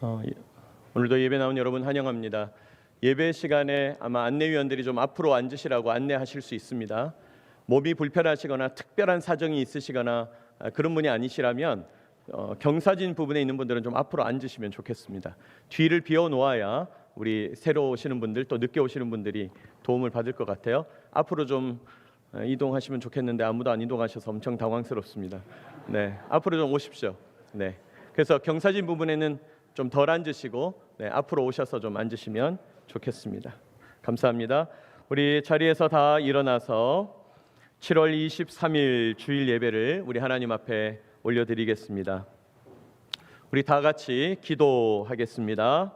예. 오늘도 예배 나온 여러분 환영합니다. 예배 시간에 아마 안내위원들이 좀 앞으로 앉으시라고 안내하실 수 있습니다. 몸이 불편하시거나 특별한 사정이 있으시거나 그런 분이 아니시라면 경사진 부분에 있는 분들은 좀 앞으로 앉으시면 좋겠습니다. 뒤를 비워 놓아야 우리 새로 오시는 분들 또 늦게 오시는 분들이 도움을 받을 것 같아요. 앞으로 좀 이동하시면 좋겠는데 아무도 안 이동하셔서 엄청 당황스럽습니다. 네, 앞으로 좀 오십시오. 네, 그래서 경사진 부분에는 좀 덜 앉으시고 앞으로 오셔서 좀 앉으시면 좋겠습니다. 감사합니다. 우리 자리에서 다 일어나서 7월 23일 주일 예배를 우리 하나님 앞에 올려드리겠습니다. 우리 다 같이 기도하겠습니다.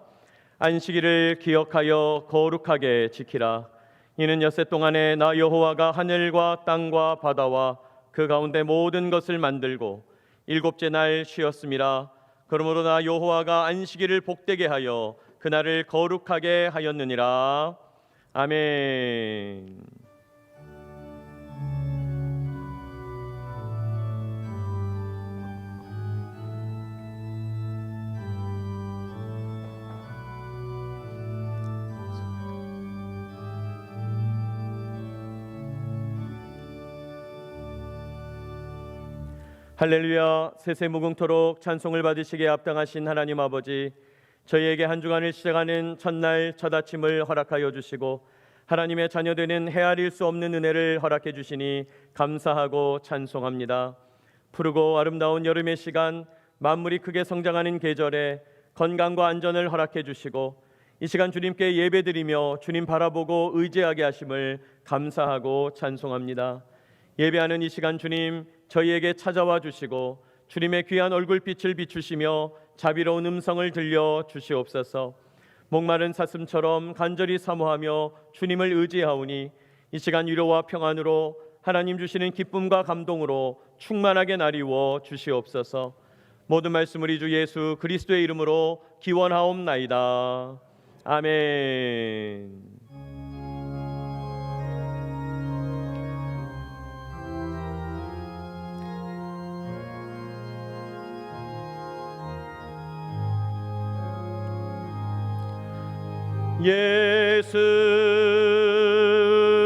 안식일을 기억하여 거룩하게 지키라. 이는 엿새 동안에 나 여호와가 하늘과 땅과 바다와 그 가운데 모든 것을 만들고 일곱째 날 쉬었음이라. 그러므로 나 여호와가 안식일을 복되게 하여 그날을 거룩하게 하였느니라. 아멘. 할렐루야. 세세무궁토록 찬송을 받으시기에 합당하신 하나님 아버지, 저희에게 한 주간을 시작하는 첫날 첫 아침을 허락하여 주시고 하나님의 자녀되는 헤아릴 수 없는 은혜를 허락해 주시니 감사하고 찬송합니다. 푸르고 아름다운 여름의 시간, 만물이 크게 성장하는 계절에 건강과 안전을 허락해 주시고 이 시간 주님께 예배드리며 주님 바라보고 의지하게 하심을 감사하고 찬송합니다. 예배하는 이 시간 주님 저희에게 찾아와 주시고 주님의 귀한 얼굴빛을 비추시며 자비로운 음성을 들려 주시옵소서. 목마른 사슴처럼 간절히 사모하며 주님을 의지하오니 이 시간 위로와 평안으로 하나님 주시는 기쁨과 감동으로 충만하게 나리워 주시옵소서. 모든 말씀 우리 주 예수 그리스도의 이름으로 기원하옵나이다. 아멘. 예수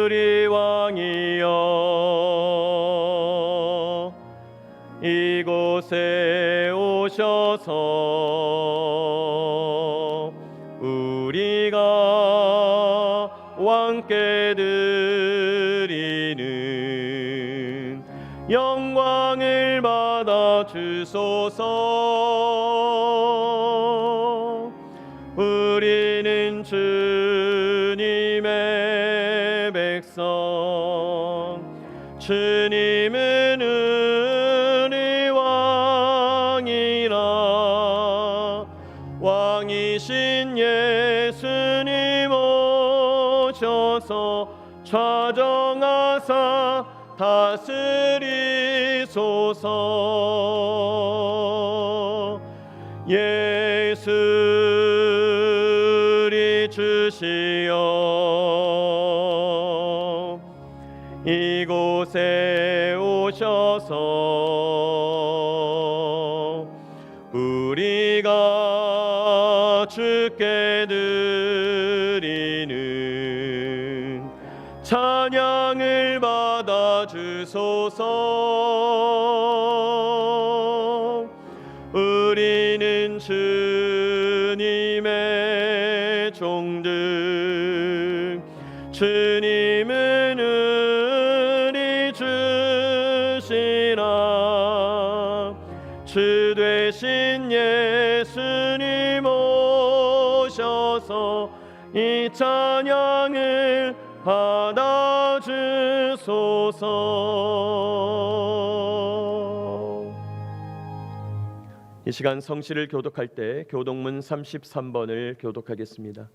우리 왕이여 이곳에 오셔서 우리가 왕께 드리는 영광을 받아 주소서. 우리는 주님의 백성, 주님은 우리 왕이라. 왕이신 예수님 오셔서 좌정하사 다스리소서. 예수 주시여 이곳에 오셔서 우리가 주께 드리는 찬양을 받아 주소서. 우리는 주님의 종들, 주님은 우리 주시라. 주 되신 예수님 오셔서 이 찬양을 받아 주소서. 이 시간 성시를 교독할 때 교독문 33번을 교독하겠습니다.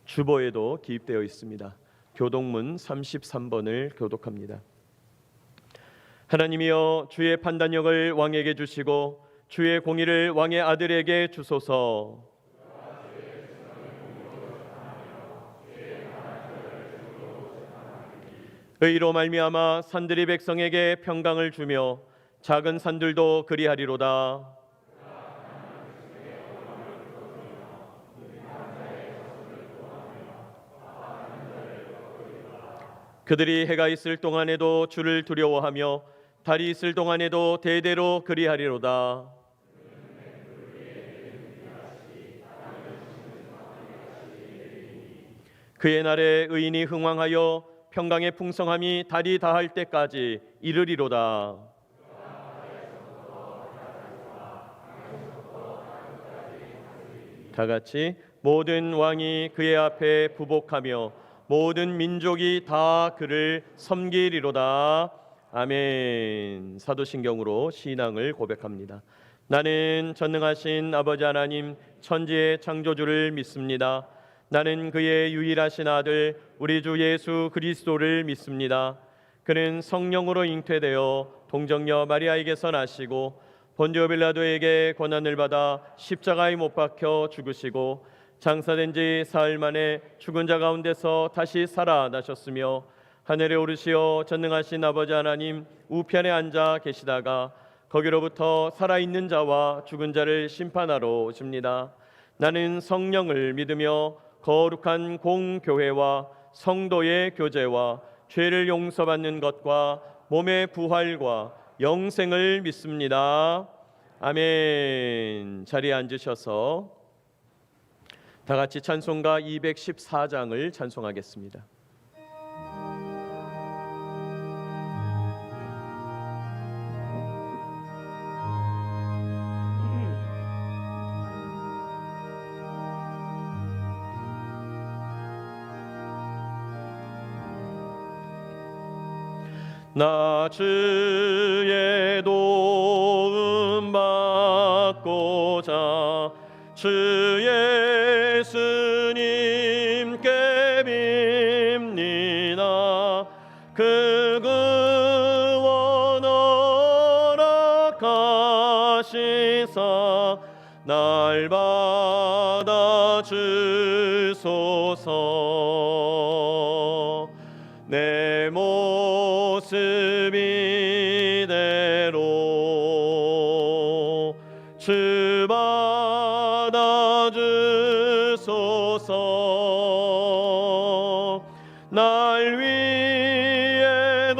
주보에도 기입되어 있습니다. 교독문 33번을 교독합니다. 하나님이여 주의 판단력을 왕에게 주시고 주의 공의를 왕의 아들에게 주소서. 의로 말미암아 산들이 백성에게 평강을 주며 작은 산들도 그리하리로다. 그들이 해가 있을 동안에도 주를 두려워하며 달이 있을 동안에도 대대로 그리하리로다. 그의 날에 의인이 흥왕하여 평강의 풍성함이 달이 다할 때까지 이르리로다. 다 같이 모든 왕이 그의 앞에 부복하며 모든 민족이 다 그를 섬기리로다. 아멘. 사도신경으로 신앙을 고백합니다. 나는 전능하신 아버지 하나님 천지의 창조주를 믿습니다. 나는 그의 유일하신 아들 우리 주 예수 그리스도를 믿습니다. 그는 성령으로 잉태되어 동정녀 마리아에게서 나시고 본디오 빌라도에게 고난을 받아 십자가에 못 박혀 죽으시고 장사된 지 사흘 만에 죽은 자 가운데서 다시 살아나셨으며 하늘에 오르시어 전능하신 아버지 하나님 우편에 앉아 계시다가 거기로부터 살아있는 자와 죽은 자를 심판하러 오십니다. 나는 성령을 믿으며 거룩한 공교회와 성도의 교제와 죄를 용서받는 것과 몸의 부활과 영생을 믿습니다. 아멘. 자리에 앉으셔서 다 같이 찬송가 214장을 찬송하겠습니다. 나 주의 도움 받고자 주 예수님께 빕니다. 그 구원 허락하시사 날 받아 주소서. 내 모습 이대로 주 받아 주소서. 날 위해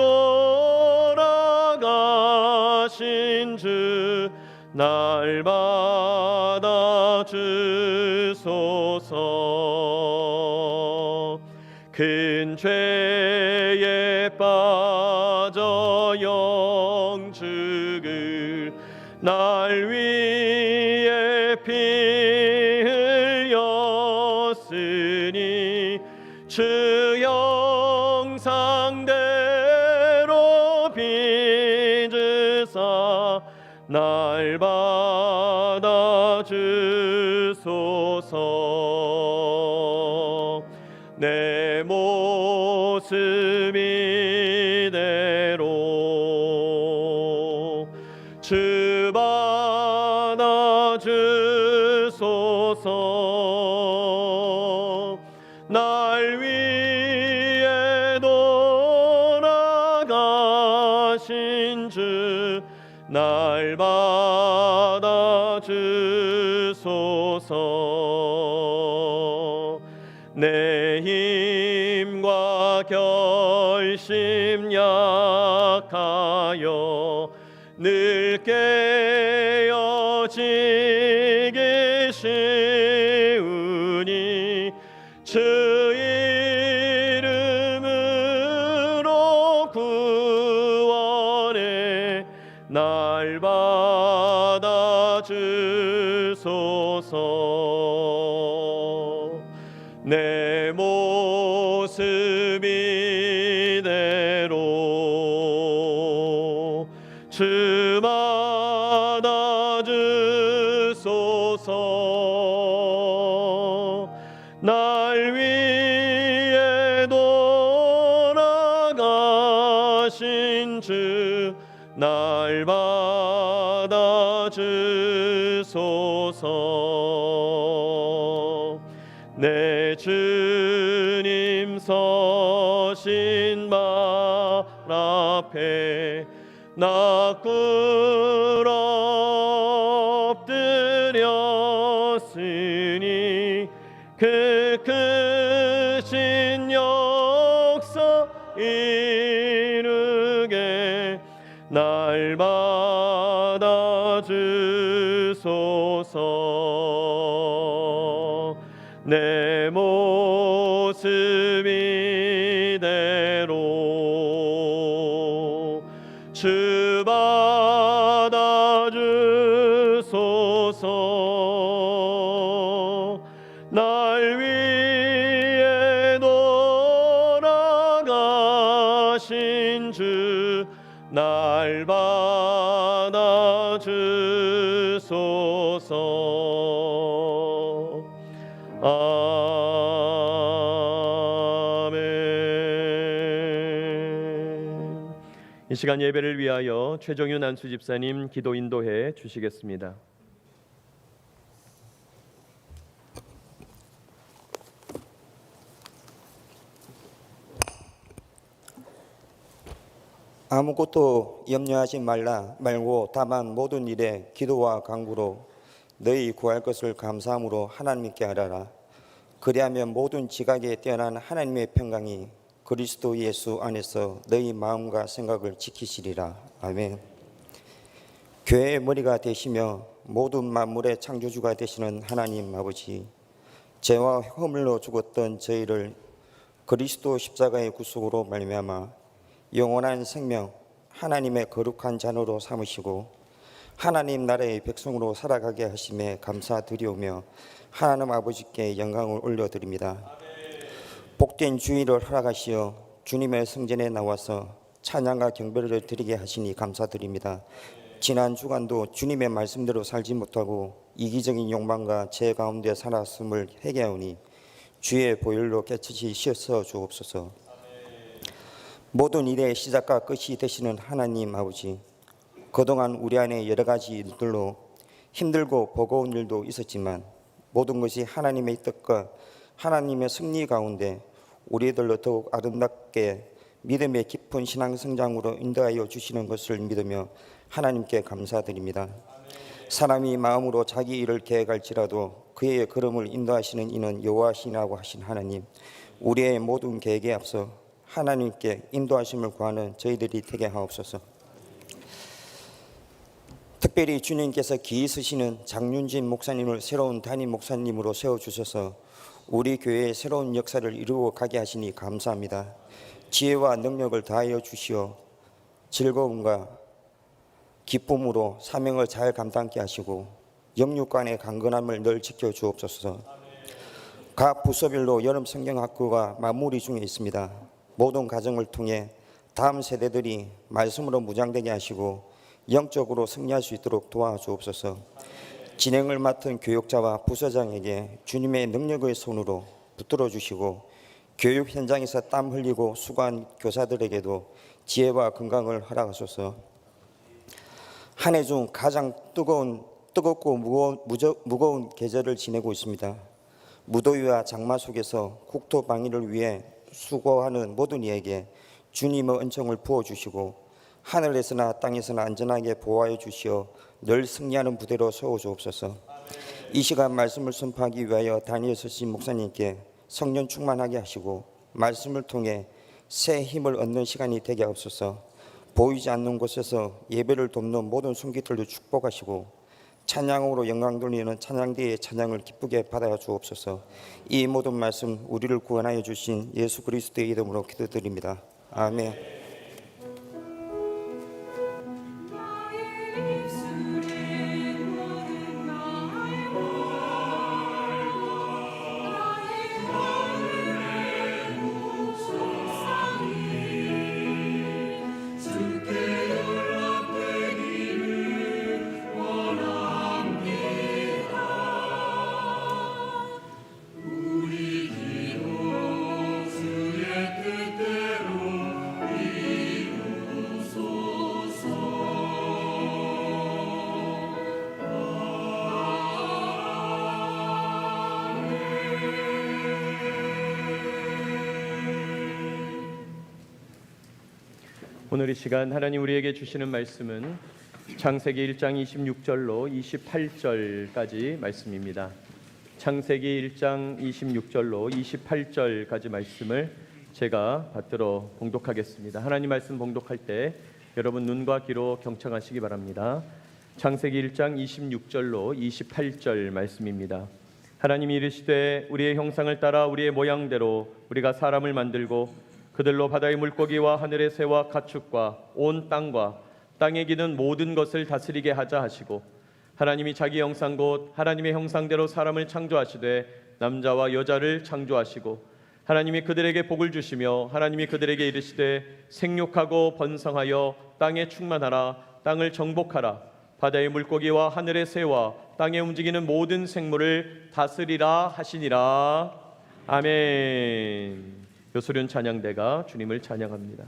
돌아가신 주 날 받아 주소서. 큰 죄에 빠져 영죽을 날 위해 피 흘렸으니 주 형상대로 빚으사 날 받아 주소서. 내 모습 이대로 주 받아 주소서. 날 위해 돌아가신 주 날 받아 주소서. 내 힘과 결심 약하여 늘 깨어지기 쉬우니 주 이름으로 구원해 날 받아 주소서. 내 모습 이대로 주 받아 주소서. 날 위해 돌아가신 주 날 받아 주소서. 내 주님 서신 말 앞에 나 꿇어 엎드렸으니 그 크신 역사 이르게 날 받아주소서. 내 모습 이대로 주 받아주소서. 날 위해 돌아가신 주 날 받아주소서. 아멘. 이 시간 예배를 위하여 최정윤 안수 집사님 기도 인도해 주시겠습니다. 아무것도 염려하지 말고 다만 모든 일에 기도와 간구로 너희 구할 것을 감사함으로 하나님께 아뢰라. 그리하면 모든 지각에 뛰어난 하나님의 평강이 그리스도 예수 안에서 너희 마음과 생각을 지키시리라. 아멘. 교회의 머리가 되시며 모든 만물의 창조주가 되시는 하나님 아버지, 죄와 허물로 죽었던 저희를 그리스도 십자가의 구속으로 말미암아 영원한 생명, 하나님의 거룩한 자녀로 삼으시고 하나님 나라의 백성으로 살아가게 하심에 감사드리오며 하나님 아버지께 영광을 올려드립니다. 복된 주일을 허락하시어 주님의 성전에 나와서 찬양과 경배를 드리게 하시니 감사드립니다. 지난 주간도 주님의 말씀대로 살지 못하고 이기적인 욕망과 죄 가운데 살았음을 회개하오니 주의 보혈로 깨끗이 씻어 주옵소서. 모든 일의 시작과 끝이 되시는 하나님 아버지, 그동안 우리 안에 여러 가지 일들로 힘들고 버거운 일도 있었지만 모든 것이 하나님의 뜻과 하나님의 승리 가운데 우리들로 더욱 아름답게 믿음의 깊은 신앙 성장으로 인도하여 주시는 것을 믿으며 하나님께 감사드립니다. 사람이 마음으로 자기 일을 계획할지라도 그의 걸음을 인도하시는 이는 여호와시라고 하신 하나님, 우리의 모든 계획에 앞서 하나님께 인도하심을 구하는 저희들이 되게 하옵소서. 특별히 주님께서 기이 쓰시는 장윤진 목사님을 새로운 담임 목사님으로 세워주셔서 우리 교회의 새로운 역사를 이루어 가게 하시니 감사합니다. 지혜와 능력을 다하여 주시어 즐거움과 기쁨으로 사명을 잘 감당케 하시고 영육간의 강건함을 늘 지켜주옵소서. 각 부서별로 여름 성경학교가 마무리 중에 있습니다. 모든 가정을 통해 다음 세대들이 말씀으로 무장되게 하시고 영적으로 승리할 수 있도록 도와주옵소서. 진행을 맡은 교육자와 부서장에게 주님의 능력의 손으로 붙들어 주시고 교육 현장에서 땀 흘리고 수고한 교사들에게도 지혜와 건강을 허락하소서. 한 해 중 가장 뜨겁고 무거운 계절을 지내고 있습니다. 무더위와 장마 속에서 국토 방위를 위해 수고하는 모든 이에게 주님의 은총을 부어주시고 하늘에서나 땅에서나 안전하게 보호하여 주시어 늘 승리하는 부대로 세워주옵소서. 이 시간 말씀을 선포하기 위하여 다니엘 서신 목사님께 성령 충만하게 하시고 말씀을 통해 새 힘을 얻는 시간이 되게 하옵소서. 보이지 않는 곳에서 예배를 돕는 모든 손길들도 축복하시고 찬양으로 영광 돌리는 찬양대의 찬양을 기쁘게 받아 주옵소서. 이 모든 말씀 우리를 구원하여 주신 예수 그리스도의 이름으로 기도드립니다. 아멘. 오늘 이 시간 하나님 우리에게 주시는 말씀은 창세기 1장 26절로 28절까지 말씀입니다. 창세기 1장 26절로 28절까지 말씀을 제가 받들어 봉독하겠습니다. 하나님 말씀 봉독할 때 여러분 눈과 귀로 경청하시기 바랍니다. 창세기 1장 26절로 28절 말씀입니다. 하나님이 이르시되 우리의 형상을 따라 우리의 모양대로 우리가 사람을 만들고 그들로 바다의 물고기와 하늘의 새와 가축과 온 땅과 땅에 기는 모든 것을 다스리게 하자 하시고 하나님이 자기 형상 곧 하나님의 형상대로 사람을 창조하시되 남자와 여자를 창조하시고 하나님이 그들에게 복을 주시며 하나님이 그들에게 이르시되 생육하고 번성하여 땅에 충만하라 땅을 정복하라 바다의 물고기와 하늘의 새와 땅에 움직이는 모든 생물을 다스리라 하시니라. 아멘. 요소련 찬양대가 주님을 찬양합니다.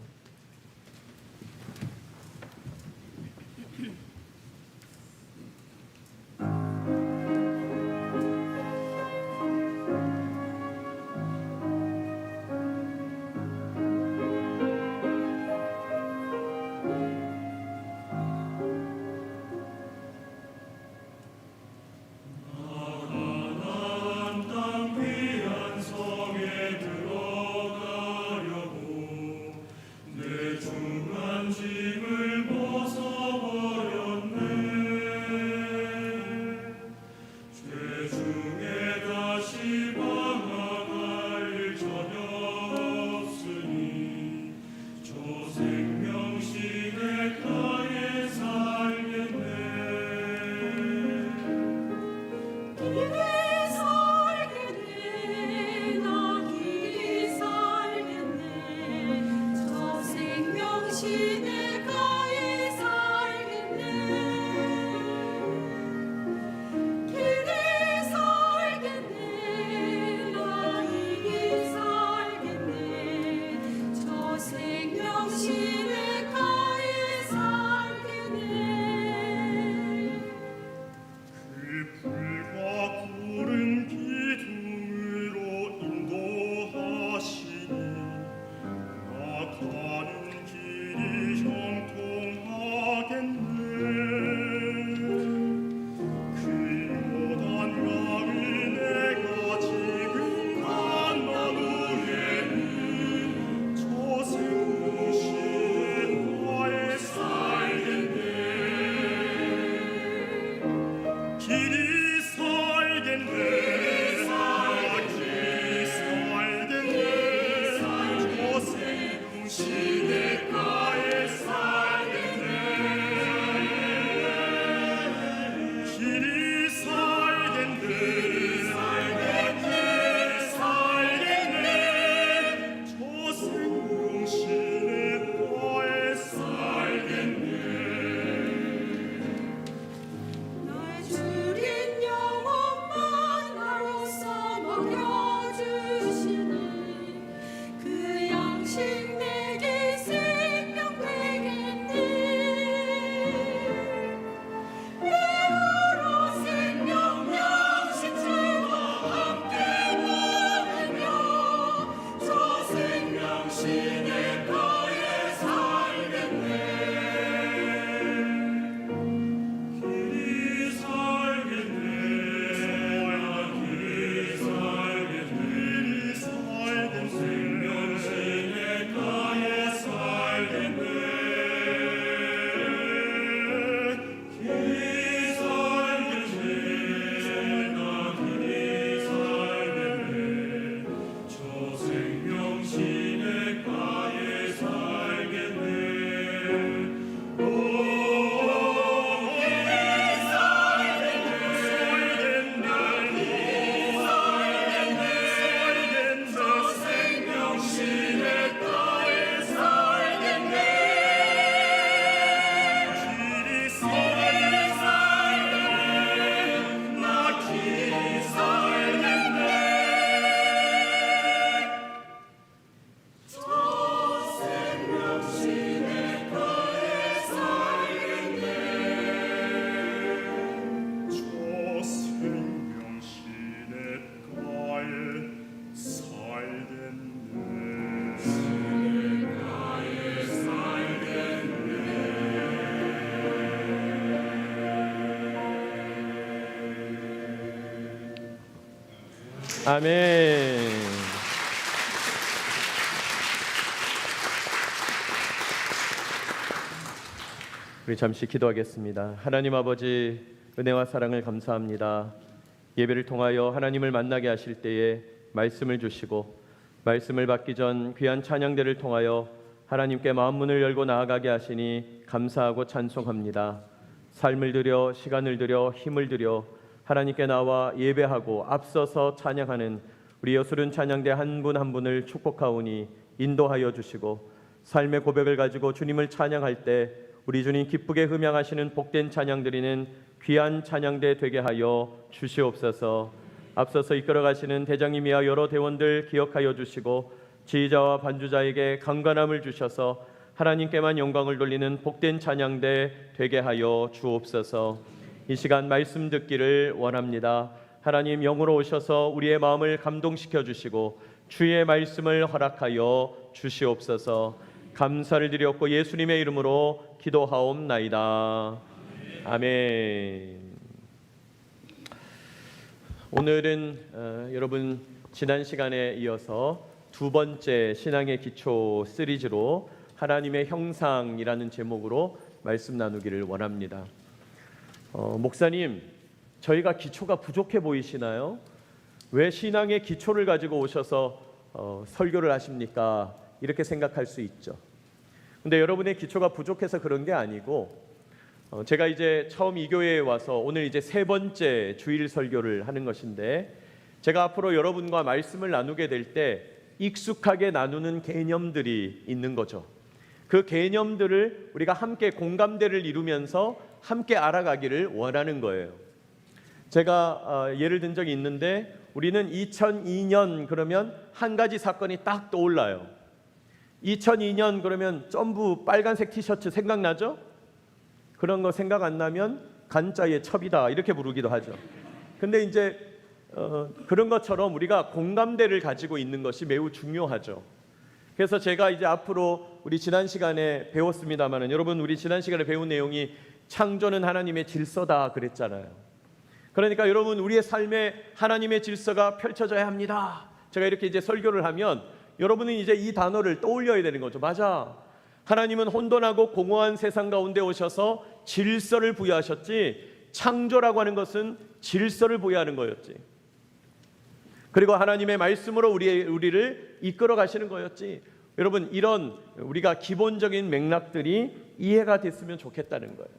아멘. 우리 잠시 기도하겠습니다. 하나님 아버지, 은혜와 사랑을 감사합니다. 예배를 통하여 하나님을 만나게 하실 때에 말씀을 주시고 말씀을 받기 전 귀한 찬양대를 통하여 하나님께 마음 문을 열고 나아가게 하시니 감사하고 찬송합니다. 삶을 들여, 시간을 들여, 힘을 들여 하나님께 나와 예배하고 앞서서 찬양하는 우리 여수른 찬양대 한 분 한 분을 축복하오니 인도하여 주시고, 삶의 고백을 가지고 주님을 찬양할 때 우리 주님 기쁘게 흠양하시는 복된 찬양 드리는 귀한 찬양대 되게 하여 주시옵소서. 앞서서 이끌어 가시는 대장님이와 여러 대원들 기억하여 주시고 지휘자와 반주자에게 강건함을 주셔서 하나님께만 영광을 돌리는 복된 찬양대 되게 하여 주옵소서. 이 시간 말씀 듣기를 원합니다. 하나님 영으로 오셔서 우리의 마음을 감동시켜 주시고 주의 말씀을 허락하여 주시옵소서. 감사를 드렸고 예수님의 이름으로 기도하옵나이다. 아멘. 오늘은 여러분 지난 시간에 이어서 두 번째 신앙의 기초 시리즈로 하나님의 형상이라는 제목으로 말씀 나누기를 원합니다. 목사님, 저희가 기초가 부족해 보이시나요? 왜 신앙의 기초를 가지고 오셔서 설교를 하십니까? 이렇게 생각할 수 있죠. 근데 여러분의 기초가 부족해서 그런 게 아니고, 제가 이제 처음 이 교회에 와서 오늘 이제 세 번째 주일 설교를 하는 것인데, 제가 앞으로 여러분과 말씀을 나누게 될 때 익숙하게 나누는 개념들이 있는 거죠. 그 개념들을 우리가 함께 공감대를 이루면서 함께 알아가기를 원하는 거예요. 제가 예를 든 적이 있는데, 우리는 2002년 그러면 한 가지 사건이 딱 떠올라요. 2002년 그러면 점부 빨간색 티셔츠 생각나죠? 그런 거 생각 안 나면 간자의 첩이다 이렇게 부르기도 하죠. 근데 이제 그런 것처럼 우리가 공감대를 가지고 있는 것이 매우 중요하죠. 그래서 제가 이제 앞으로 우리 지난 시간에 배웠습니다마는, 여러분 우리 지난 시간에 배운 내용이 창조는 하나님의 질서다 그랬잖아요. 그러니까 여러분 우리의 삶에 하나님의 질서가 펼쳐져야 합니다. 제가 이렇게 이제 설교를 하면 여러분은 이제 이 단어를 떠올려야 되는 거죠. 맞아. 하나님은 혼돈하고 공허한 세상 가운데 오셔서 질서를 부여하셨지, 창조라고 하는 것은 질서를 부여하는 거였지. 그리고 하나님의 말씀으로 우리를 이끌어 가시는 거였지. 여러분 이런 우리가 기본적인 맥락들이 이해가 됐으면 좋겠다는 거예요.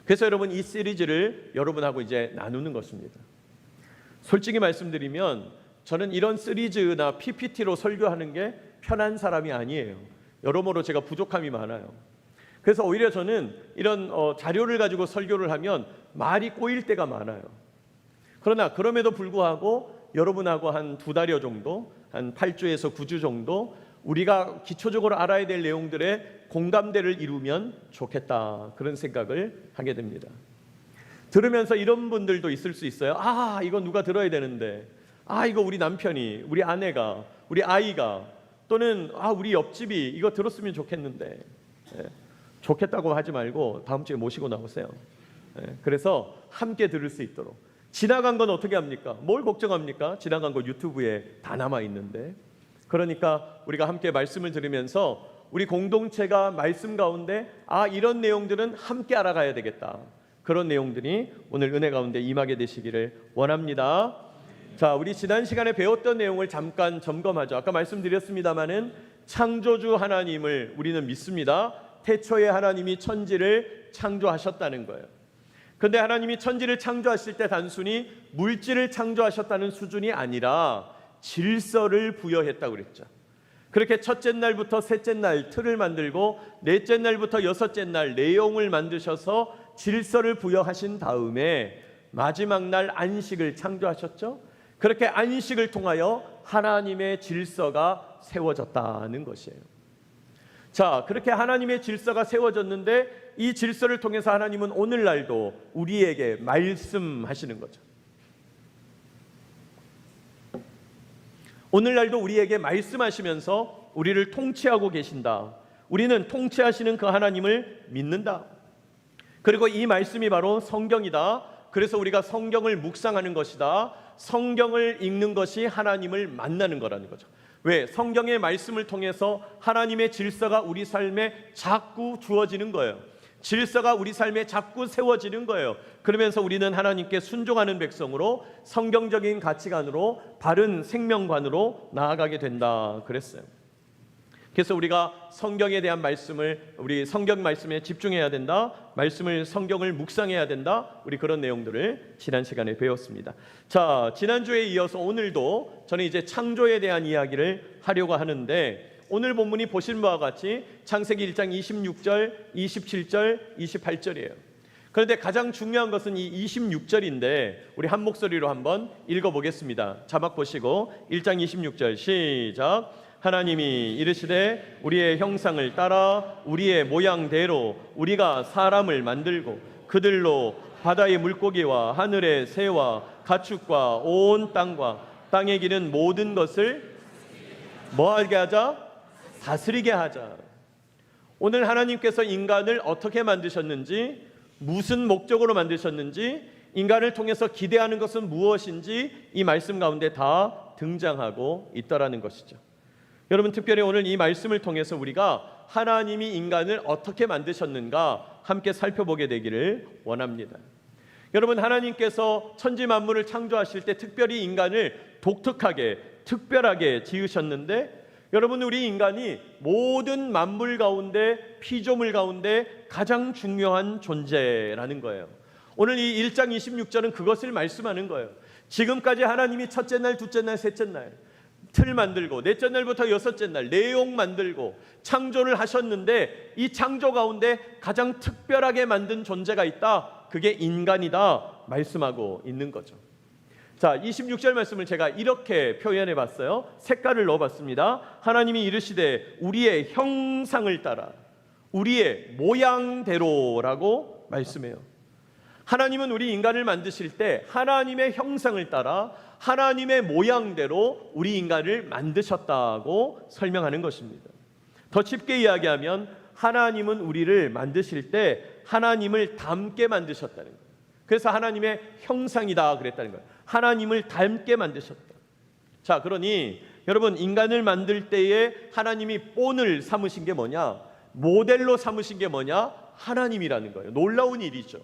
그래서 여러분 이 시리즈를 여러분하고 이제 나누는 것입니다. 솔직히 말씀드리면 저는 이런 시리즈나 PPT로 설교하는 게 편한 사람이 아니에요. 여러모로 제가 부족함이 많아요. 그래서 오히려 저는 이런 자료를 가지고 설교를 하면 말이 꼬일 때가 많아요. 그러나 그럼에도 불구하고 여러분하고 한 2달여 정도, 한 8주에서 9주 정도 우리가 기초적으로 알아야 될 내용들의 공감대를 이루면 좋겠다, 그런 생각을 하게 됩니다. 들으면서 이런 분들도 있을 수 있어요. 아, 이거 누가 들어야 되는데, 아, 이거 우리 남편이, 우리 아내가, 우리 아이가, 또는 우리 옆집이 이거 들었으면 좋겠는데. 좋겠다고 하지 말고 다음 주에 모시고 나오세요. 그래서 함께 들을 수 있도록. 지나간 건 어떻게 합니까? 뭘 걱정합니까? 지나간 거 유튜브에 다 남아 있는데. 그러니까 우리가 함께 말씀을 들으면서 우리 공동체가 말씀 가운데 이런 내용들은 함께 알아가야 되겠다, 그런 내용들이 오늘 은혜 가운데 임하게 되시기를 원합니다. 자, 우리 지난 시간에 배웠던 내용을 잠깐 점검하죠. 아까 말씀드렸습니다마는 창조주 하나님을 우리는 믿습니다. 태초에 하나님이 천지를 창조하셨다는 거예요. 그런데 하나님이 천지를 창조하실 때 단순히 물질을 창조하셨다는 수준이 아니라 질서를 부여했다고 그랬죠. 그렇게 첫째 날부터 셋째 날 틀을 만들고 넷째 날부터 여섯째 날 내용을 만드셔서 질서를 부여하신 다음에 마지막 날 안식을 창조하셨죠. 그렇게 안식을 통하여 하나님의 질서가 세워졌다는 것이에요. 자, 그렇게 하나님의 질서가 세워졌는데 이 질서를 통해서 하나님은 오늘날도 우리에게 말씀하시는 거죠. 오늘날도 우리에게 말씀하시면서 우리를 통치하고 계신다. 우리는 통치하시는 그 하나님을 믿는다. 그리고 이 말씀이 바로 성경이다. 그래서 우리가 성경을 묵상하는 것이다. 성경을 읽는 것이 하나님을 만나는 거라는 거죠. 왜? 성경의 말씀을 통해서 하나님의 질서가 우리 삶에 자꾸 주어지는 거예요. 질서가 우리 삶에 자꾸 세워지는 거예요. 그러면서 우리는 하나님께 순종하는 백성으로 성경적인 가치관으로 바른 생명관으로 나아가게 된다 그랬어요. 그래서 우리가 성경에 대한 말씀을 우리 성경 말씀에 집중해야 된다. 성경을 묵상해야 된다. 우리 그런 내용들을 지난 시간에 배웠습니다. 자, 지난주에 이어서 오늘도 저는 이제 창조에 대한 이야기를 하려고 하는데 오늘 본문이 보신 바와 같이 창세기 1장 26절, 27절, 28절이에요. 그런데 가장 중요한 것은 이 26절인데 우리 한 목소리로 한번 읽어보겠습니다. 자막 보시고 1장 26절 시작. 하나님이 이르시되 우리의 형상을 따라 우리의 모양대로 우리가 사람을 만들고 그들로 바다의 물고기와 하늘의 새와 가축과 온 땅과 땅에 기는 모든 것을 뭐하게 하자? 다스리게 하자. 오늘 하나님께서 인간을 어떻게 만드셨는지, 무슨 목적으로 만드셨는지, 인간을 통해서 기대하는 것은 무엇인지 이 말씀 가운데 다 등장하고 있다라는 것이죠. 여러분, 특별히 오늘 이 말씀을 통해서 우리가 하나님이 인간을 어떻게 만드셨는가 함께 살펴보게 되기를 원합니다. 여러분, 하나님께서 천지 만물을 창조하실 때 특별히 인간을 독특하게, 특별하게 지으셨는데 여러분, 우리 인간이 모든 만물 가운데, 피조물 가운데 가장 중요한 존재라는 거예요. 오늘 이 1장 26절은 그것을 말씀하는 거예요. 지금까지 하나님이 첫째 날, 둘째 날, 셋째 날 틀 만들고 넷째 날부터 여섯째 날 내용 만들고 창조를 하셨는데 이 창조 가운데 가장 특별하게 만든 존재가 있다. 그게 인간이다 말씀하고 있는 거죠. 자, 26절 말씀을 제가 이렇게 표현해 봤어요. 색깔을 넣어 봤습니다. 하나님이 이르시되 우리의 형상을 따라 우리의 모양대로라고 말씀해요. 하나님은 우리 인간을 만드실 때 하나님의 형상을 따라 하나님의 모양대로 우리 인간을 만드셨다고 설명하는 것입니다. 더 쉽게 이야기하면 하나님은 우리를 만드실 때 하나님을 닮게 만드셨다는 거예요. 그래서 하나님의 형상이다 그랬다는 거예요. 하나님을 닮게 만드셨다. 자, 그러니 여러분, 인간을 만들 때에 하나님이 본을 삼으신 게 뭐냐? 모델로 삼으신 게 뭐냐? 하나님이라는 거예요. 놀라운 일이죠.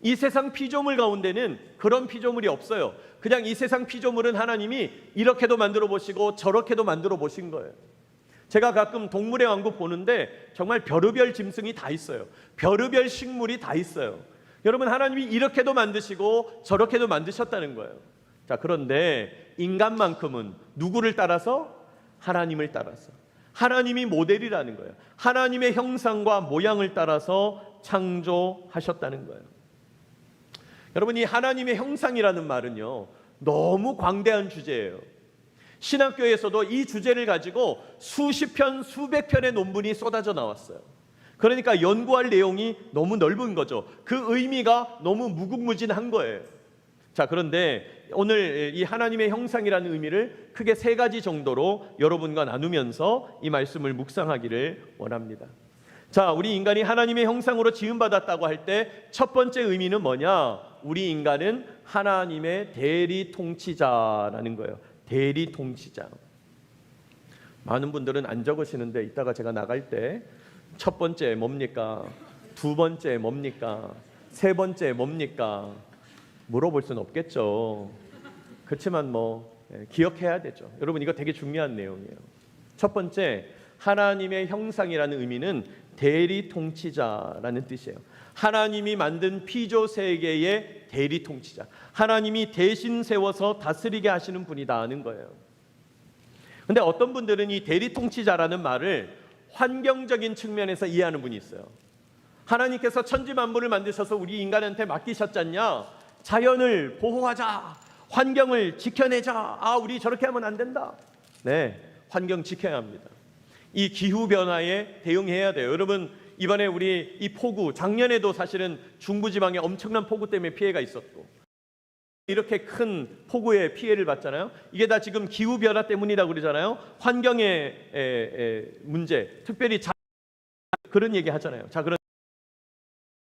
이 세상 피조물 가운데는 그런 피조물이 없어요. 그냥 이 세상 피조물은 하나님이 이렇게도 만들어 보시고 저렇게도 만들어 보신 거예요. 제가 가끔 동물의 왕국 보는데 정말 별의별 짐승이 다 있어요. 별의별 식물이 다 있어요. 여러분, 하나님이 이렇게도 만드시고 저렇게도 만드셨다는 거예요. 자, 그런데 인간만큼은 누구를 따라서? 하나님을 따라서. 하나님이 모델이라는 거예요. 하나님의 형상과 모양을 따라서 창조하셨다는 거예요. 여러분, 이 하나님의 형상이라는 말은요, 너무 광대한 주제예요. 신학교에서도 이 주제를 가지고 수십 편, 수백 편의 논문이 쏟아져 나왔어요. 그러니까 연구할 내용이 너무 넓은 거죠. 그 의미가 너무 무궁무진한 거예요. 자, 그런데 오늘 이 하나님의 형상이라는 의미를 크게 세 가지 정도로 여러분과 나누면서 이 말씀을 묵상하기를 원합니다. 자, 우리 인간이 하나님의 형상으로 지음받았다고 할 때 첫 번째 의미는 뭐냐? 우리 인간은 하나님의 대리 통치자라는 거예요. 대리 통치자. 많은 분들은 안 적으시는데 이따가 제가 나갈 때 첫 번째 뭡니까? 두 번째 뭡니까? 세 번째 뭡니까? 물어볼 수는 없겠죠. 그렇지만 기억해야 되죠. 여러분, 이거 되게 중요한 내용이에요. 첫 번째, 하나님의 형상이라는 의미는 대리 통치자라는 뜻이에요. 하나님이 만든 피조 세계의 대리 통치자. 하나님이 대신 세워서 다스리게 하시는 분이다 하는 거예요. 근데 어떤 분들은 이 대리 통치자라는 말을 환경적인 측면에서 이해하는 분이 있어요. 하나님께서 천지 만물을 만드셔서 우리 인간한테 맡기셨잖냐? 자연을 보호하자, 환경을 지켜내자. 우리 저렇게 하면 안 된다. 네, 환경 지켜야 합니다. 이 기후 변화에 대응해야 돼요. 여러분, 이번에 우리 이 폭우, 작년에도 사실은 중부지방에 엄청난 폭우 때문에 피해가 있었고, 이렇게 큰 폭우의 피해를 봤잖아요. 이게 다 지금 기후 변화 때문이라고 그러잖아요. 환경의 문제, 특별히 그런 얘기 하잖아요. 자, 그런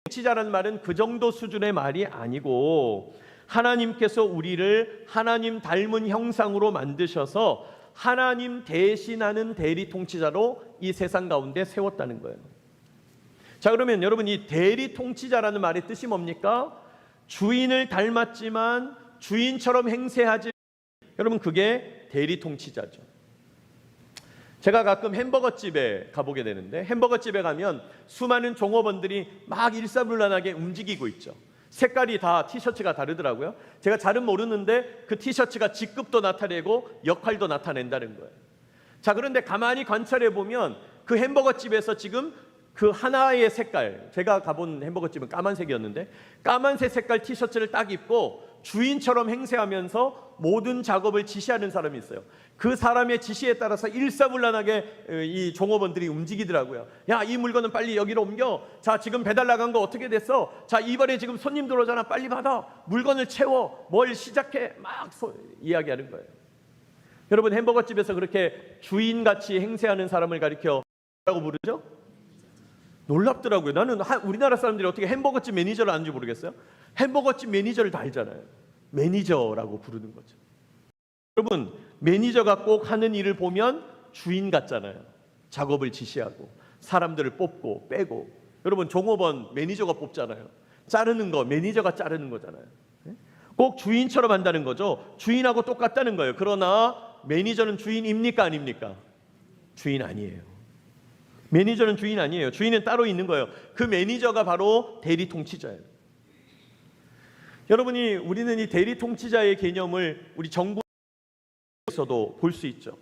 통치자라는 말은 그 정도 수준의 말이 아니고 하나님께서 우리를 하나님 닮은 형상으로 만드셔서 하나님 대신하는 대리 통치자로 이 세상 가운데 세웠다는 거예요. 자, 그러면 여러분, 이 대리 통치자라는 말의 뜻이 뭡니까? 주인을 닮았지만 주인처럼 행세하지. 여러분, 그게 대리 통치자죠. 제가 가끔 햄버거집에 가보게 되는데, 햄버거집에 가면 수많은 종업원들이 막 일사불란하게 움직이고 있죠. 색깔이 다 티셔츠가 다르더라고요. 제가 잘은 모르는데 그 티셔츠가 직급도 나타내고 역할도 나타낸다는 거예요. 자, 그런데 가만히 관찰해 보면 그 햄버거집에서 지금 그 하나의 색깔, 제가 가본 햄버거집은 까만색이었는데 까만색 색깔 티셔츠를 딱 입고 주인처럼 행세하면서 모든 작업을 지시하는 사람이 있어요. 그 사람의 지시에 따라서 일사불란하게 이 종업원들이 움직이더라고요. 야, 이 물건은 빨리 여기로 옮겨. 자, 지금 배달 나간 거 어떻게 됐어? 자, 이번에 지금 손님 들어오잖아. 빨리 받아. 물건을 채워. 뭘 시작해. 막 이야기하는 거예요. 여러분, 햄버거집에서 그렇게 주인같이 행세하는 사람을 가리켜 뭐라고 부르죠? 놀랍더라고요. 나는 우리나라 사람들이 어떻게 햄버거집 매니저를 아는지 모르겠어요. 햄버거집 매니저를 다 알잖아요. 매니저라고 부르는 거죠. 여러분, 매니저가 꼭 하는 일을 보면 주인 같잖아요. 작업을 지시하고 사람들을 뽑고 빼고. 여러분, 종업원 매니저가 뽑잖아요. 자르는 거 매니저가 자르는 거잖아요. 꼭 주인처럼 한다는 거죠. 주인하고 똑같다는 거예요. 그러나 매니저는 주인입니까, 아닙니까? 주인 아니에요. 매니저는 주인 아니에요. 주인은 따로 있는 거예요. 그 매니저가 바로 대리 통치자예요. 여러분이 우리는 이 대리 통치자의 개념을 우리 정부에서도 볼 수 있죠.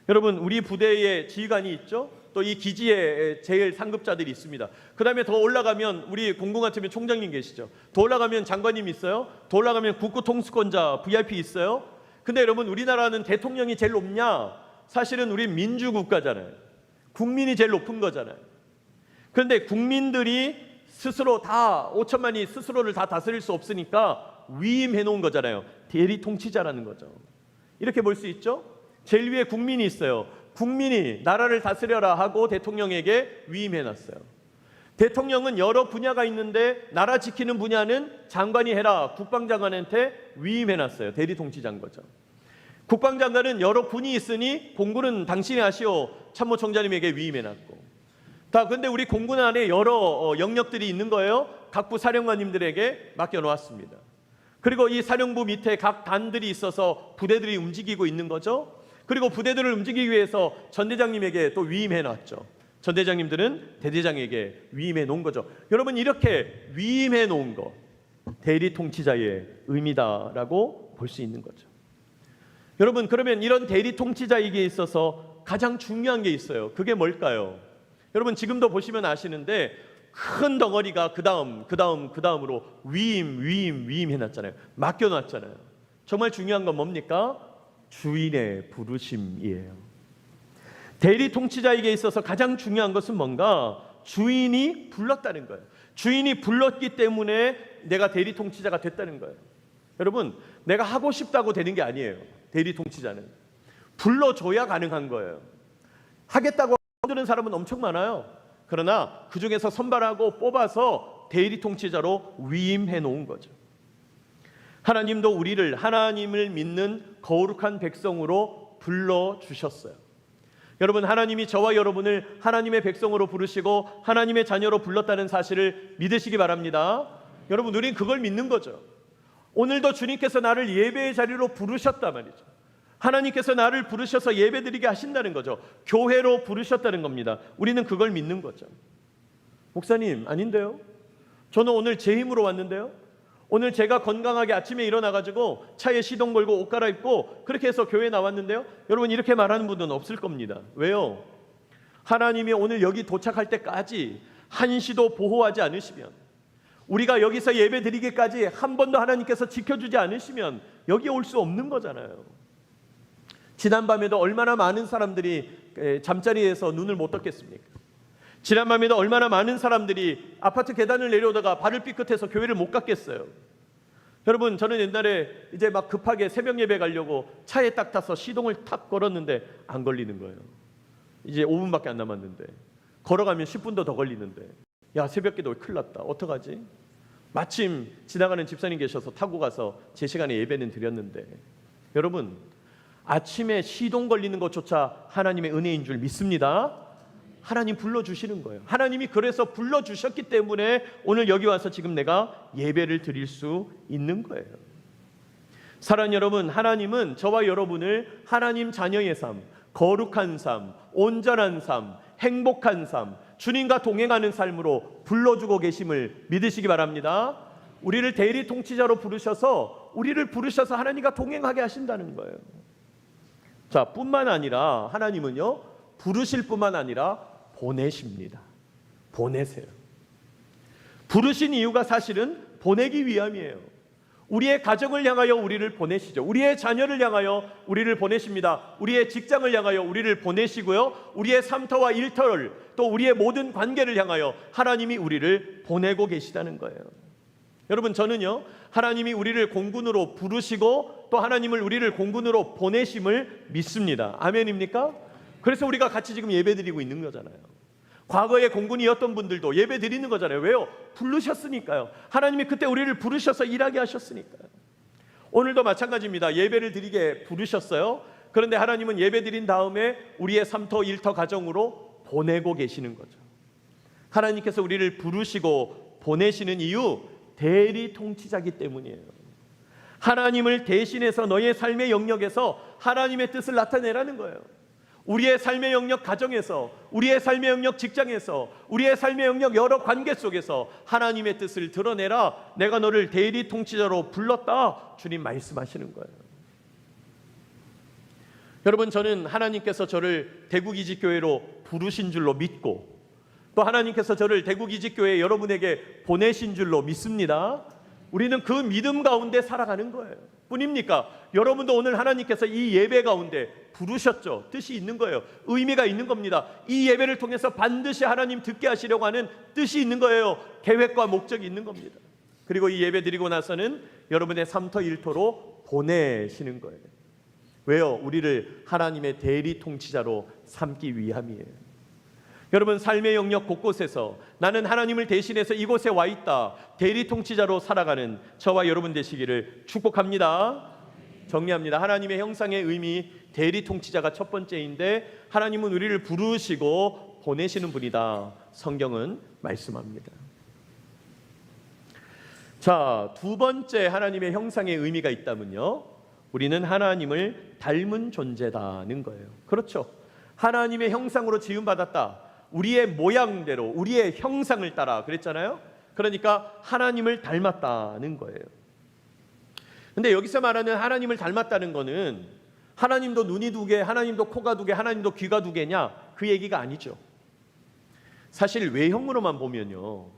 여러분, 우리 부대에 지휘관이 있죠. 또 이 기지에 제일 상급자들이 있습니다. 그 다음에 더 올라가면 우리 공군 같으면 총장님 계시죠. 더 올라가면 장관님 있어요. 더 올라가면 국구통수권자 VIP 있어요. 근데 여러분, 우리나라는 대통령이 제일 높냐? 사실은 우리 민주국가잖아요. 국민이 제일 높은 거잖아요. 그런데 국민들이 스스로 다 5천만이 스스로를 다 다스릴 수 없으니까 위임해 놓은 거잖아요. 대리 통치자라는 거죠. 이렇게 볼 수 있죠. 제일 위에 국민이 있어요. 국민이 나라를 다스려라 하고 대통령에게 위임해 놨어요. 대통령은 여러 분야가 있는데 나라 지키는 분야는 장관이 해라. 국방장관한테 위임해 놨어요. 대리 통치자인 거죠. 국방장관은 여러 군이 있으니 공군은 당신이 하시오. 참모총장님에게 위임해놨고. 다 근데 우리 공군 안에 여러 영역들이 있는 거예요. 각부 사령관님들에게 맡겨놓았습니다. 그리고 이 사령부 밑에 각 단들이 있어서 부대들이 움직이고 있는 거죠. 그리고 부대들을 움직이기 위해서 전대장님에게 또 위임해놨죠. 전대장님들은 대대장에게 위임해 놓은 거죠. 여러분, 이렇게 위임해 놓은 거 대리 통치자의 의미다라고 볼 수 있는 거죠. 여러분, 그러면 이런 대리 통치자에게 있어서 가장 중요한 게 있어요. 그게 뭘까요? 여러분, 지금도 보시면 아시는데 큰 덩어리가 그 다음으로 위임 해놨잖아요. 맡겨놨잖아요. 정말 중요한 건 뭡니까? 주인의 부르심이에요. 대리 통치자에게 있어서 가장 중요한 것은 뭔가? 주인이 불렀다는 거예요. 주인이 불렀기 때문에 내가 대리 통치자가 됐다는 거예요. 여러분, 내가 하고 싶다고 되는 게 아니에요. 대리 통치자는 불러줘야 가능한 거예요. 하겠다고 하는 사람은 엄청 많아요. 그러나 그 중에서 선발하고 뽑아서 대리 통치자로 위임해 놓은 거죠. 하나님도 우리를 하나님을 믿는 거룩한 백성으로 불러주셨어요. 여러분, 하나님이 저와 여러분을 하나님의 백성으로 부르시고 하나님의 자녀로 불렀다는 사실을 믿으시기 바랍니다. 여러분, 우리는 그걸 믿는 거죠. 오늘도 주님께서 나를 예배의 자리로 부르셨단 말이죠. 하나님께서 나를 부르셔서 예배드리게 하신다는 거죠. 교회로 부르셨다는 겁니다. 우리는 그걸 믿는 거죠. 목사님, 아닌데요? 저는 오늘 제 힘으로 왔는데요. 오늘 제가 건강하게 아침에 일어나가지고 차에 시동 걸고 옷 갈아입고 그렇게 해서 교회에 나왔는데요. 여러분, 이렇게 말하는 분은 없을 겁니다. 왜요? 하나님이 오늘 여기 도착할 때까지 한시도 보호하지 않으시면, 우리가 여기서 예배 드리기까지 한 번도 하나님께서 지켜주지 않으시면 여기 올 수 없는 거잖아요. 지난밤에도 얼마나 많은 사람들이 잠자리에서 눈을 못 떴겠습니까? 지난밤에도 얼마나 많은 사람들이 아파트 계단을 내려오다가 발을 삐끗해서 교회를 못 갔겠어요. 여러분, 저는 옛날에 이제 막 급하게 새벽 예배 가려고 차에 딱 타서 시동을 탁 걸었는데 안 걸리는 거예요. 이제 5분밖에 안 남았는데 걸어가면 10분도 더 걸리는데, 야, 새벽기도 큰일 났다. 어떡하지? 마침 지나가는 집사님 계셔서 타고 가서 제 시간에 예배는 드렸는데, 여러분, 아침에 시동 걸리는 것조차 하나님의 은혜인 줄 믿습니다. 하나님 불러주시는 거예요. 하나님이 그래서 불러주셨기 때문에 오늘 여기 와서 지금 내가 예배를 드릴 수 있는 거예요. 사랑하는 여러분, 하나님은 저와 여러분을 하나님 자녀의 삶, 거룩한 삶, 온전한 삶, 행복한 삶, 주님과 동행하는 삶으로 불러주고 계심을 믿으시기 바랍니다. 우리를 대리 통치자로 부르셔서 하나님과 동행하게 하신다는 거예요. 자, 뿐만 아니라 하나님은요, 부르실 뿐만 아니라 보내십니다. 보내세요. 부르신 이유가 사실은 보내기 위함이에요. 우리의 가정을 향하여 우리를 보내시죠. 우리의 자녀를 향하여 우리를 보내십니다. 우리의 직장을 향하여 우리를 보내시고요. 우리의 삶터와 일터를, 또 우리의 모든 관계를 향하여 하나님이 우리를 보내고 계시다는 거예요. 여러분, 저는요, 하나님이 우리를 공군으로 부르시고 또 하나님을 우리를 공군으로 보내심을 믿습니다. 아멘입니까? 그래서 우리가 같이 지금 예배드리고 있는 거잖아요. 과거에 공군이었던 분들도 예배 드리는 거잖아요. 왜요? 부르셨으니까요. 하나님이 그때 우리를 부르셔서 일하게 하셨으니까요. 오늘도 마찬가지입니다. 예배를 드리게 부르셨어요. 그런데 하나님은 예배 드린 다음에 우리의 삶터, 일터, 가정으로 보내고 계시는 거죠. 하나님께서 우리를 부르시고 보내시는 이유, 대리 통치자기 때문이에요. 하나님을 대신해서 너의 삶의 영역에서 하나님의 뜻을 나타내라는 거예요. 우리의 삶의 영역 가정에서, 우리의 삶의 영역 직장에서, 우리의 삶의 영역 여러 관계 속에서 하나님의 뜻을 드러내라. 내가 너를 대리 통치자로 불렀다. 주님 말씀하시는 거예요. 여러분, 저는 하나님께서 저를 대구기직교회로 부르신 줄로 믿고 또 하나님께서 저를 대구기직교회 여러분에게 보내신 줄로 믿습니다. 우리는 그 믿음 가운데 살아가는 거예요. 뿐입니까? 여러분도 오늘 하나님께서 이 예배 가운데 부르셨죠. 뜻이 있는 거예요. 의미가 있는 겁니다. 이 예배를 통해서 반드시 하나님 듣게 하시려고 하는 뜻이 있는 거예요. 계획과 목적이 있는 겁니다. 그리고 이 예배 드리고 나서는 여러분의 삶터 일터로 보내시는 거예요. 왜요? 우리를 하나님의 대리 통치자로 삼기 위함이에요. 여러분, 삶의 영역 곳곳에서 나는 하나님을 대신해서 이곳에 와 있다. 대리 통치자로 살아가는 저와 여러분 되시기를 축복합니다. 정리합니다. 하나님의 형상의 의미, 대리 통치자가 첫 번째인데 하나님은 우리를 부르시고 보내시는 분이다. 성경은 말씀합니다. 자, 두 번째 하나님의 형상의 의미가 있다면요, 우리는 하나님을 닮은 존재다는 거예요. 그렇죠. 하나님의 형상으로 지음받았다. 우리의 모양대로, 우리의 형상을 따라 그랬잖아요. 그러니까 하나님을 닮았다는 거예요. 근데 여기서 말하는 하나님을 닮았다는 거는 하나님도 눈이 두 개, 하나님도 코가 두 개, 하나님도 귀가 두 개냐, 그 얘기가 아니죠. 사실 외형으로만 보면요,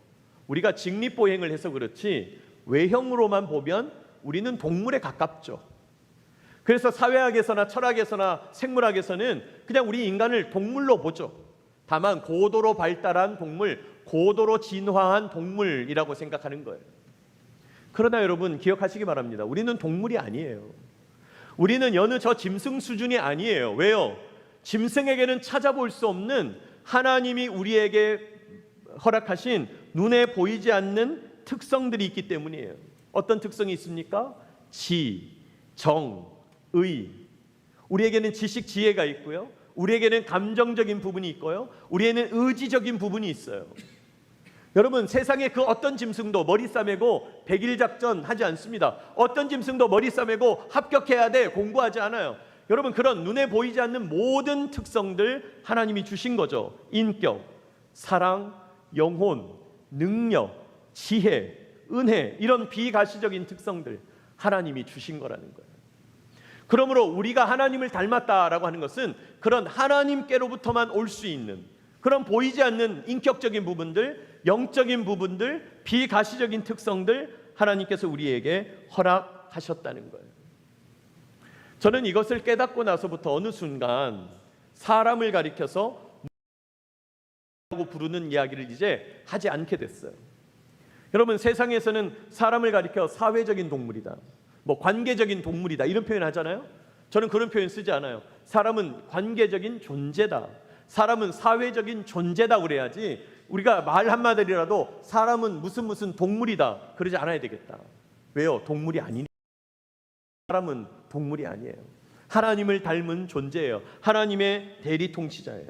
우리가 직립보행을 해서 그렇지 외형으로만 보면 우리는 동물에 가깝죠. 그래서 사회학에서나 철학에서나 생물학에서는 그냥 우리 인간을 동물로 보죠. 다만 고도로 발달한 동물, 고도로 진화한 동물이라고 생각하는 거예요. 그러나 여러분 기억하시기 바랍니다. 우리는 동물이 아니에요. 우리는 여느 저 짐승 수준이 아니에요. 왜요? 짐승에게는 찾아볼 수 없는 하나님이 우리에게 허락하신 눈에 보이지 않는 특성들이 있기 때문이에요. 어떤 특성이 있습니까? 지, 정, 의. 우리에게는 지식, 지혜가 있고요. 우리에게는 감정적인 부분이 있고요. 우리에게는 의지적인 부분이 있어요. 여러분, 세상에 그 어떤 짐승도 머리 싸매고 100일 작전 하지 않습니다. 어떤 짐승도 머리 싸매고 합격해야 돼 공부하지 않아요. 여러분, 그런 눈에 보이지 않는 모든 특성들 하나님이 주신 거죠. 인격, 사랑, 영혼, 능력, 지혜, 은혜, 이런 비가시적인 특성들 하나님이 주신 거라는 거예요. 그러므로 우리가 하나님을 닮았다라고 하는 것은 그런 하나님께로부터만 올 수 있는 그런 보이지 않는 인격적인 부분들, 영적인 부분들, 비가시적인 특성들 하나님께서 우리에게 허락하셨다는 거예요. 저는 이것을 깨닫고 나서부터 어느 순간 사람을 가리켜서 하고 부르는 이야기를 이제 하지 않게 됐어요. 여러분, 세상에서는 사람을 가리켜 사회적인 동물이다, 뭐 관계적인 동물이다 이런 표현 하잖아요. 저는 그런 표현 쓰지 않아요. 사람은 관계적인 존재다, 사람은 사회적인 존재다 그래야지 우리가 말 한마디라도 사람은 무슨 동물이다 그러지 않아야 되겠다. 왜요? 동물이 아니니까. 사람은 동물이 아니에요. 하나님을 닮은 존재예요. 하나님의 대리 통치자예요.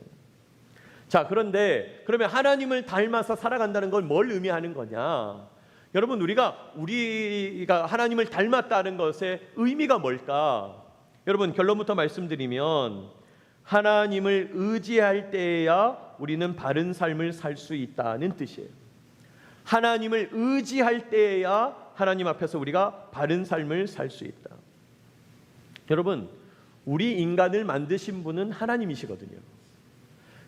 자, 그런데 그러면 하나님을 닮아서 살아간다는 건 뭘 의미하는 거냐? 여러분, 우리가 하나님을 닮았다는 것의 의미가 뭘까? 여러분, 결론부터 말씀드리면 하나님을 의지할 때에야 우리는 바른 삶을 살 수 있다는 뜻이에요. 하나님을 의지할 때에야 하나님 앞에서 우리가 바른 삶을 살 수 있다. 여러분, 우리 인간을 만드신 분은 하나님이시거든요.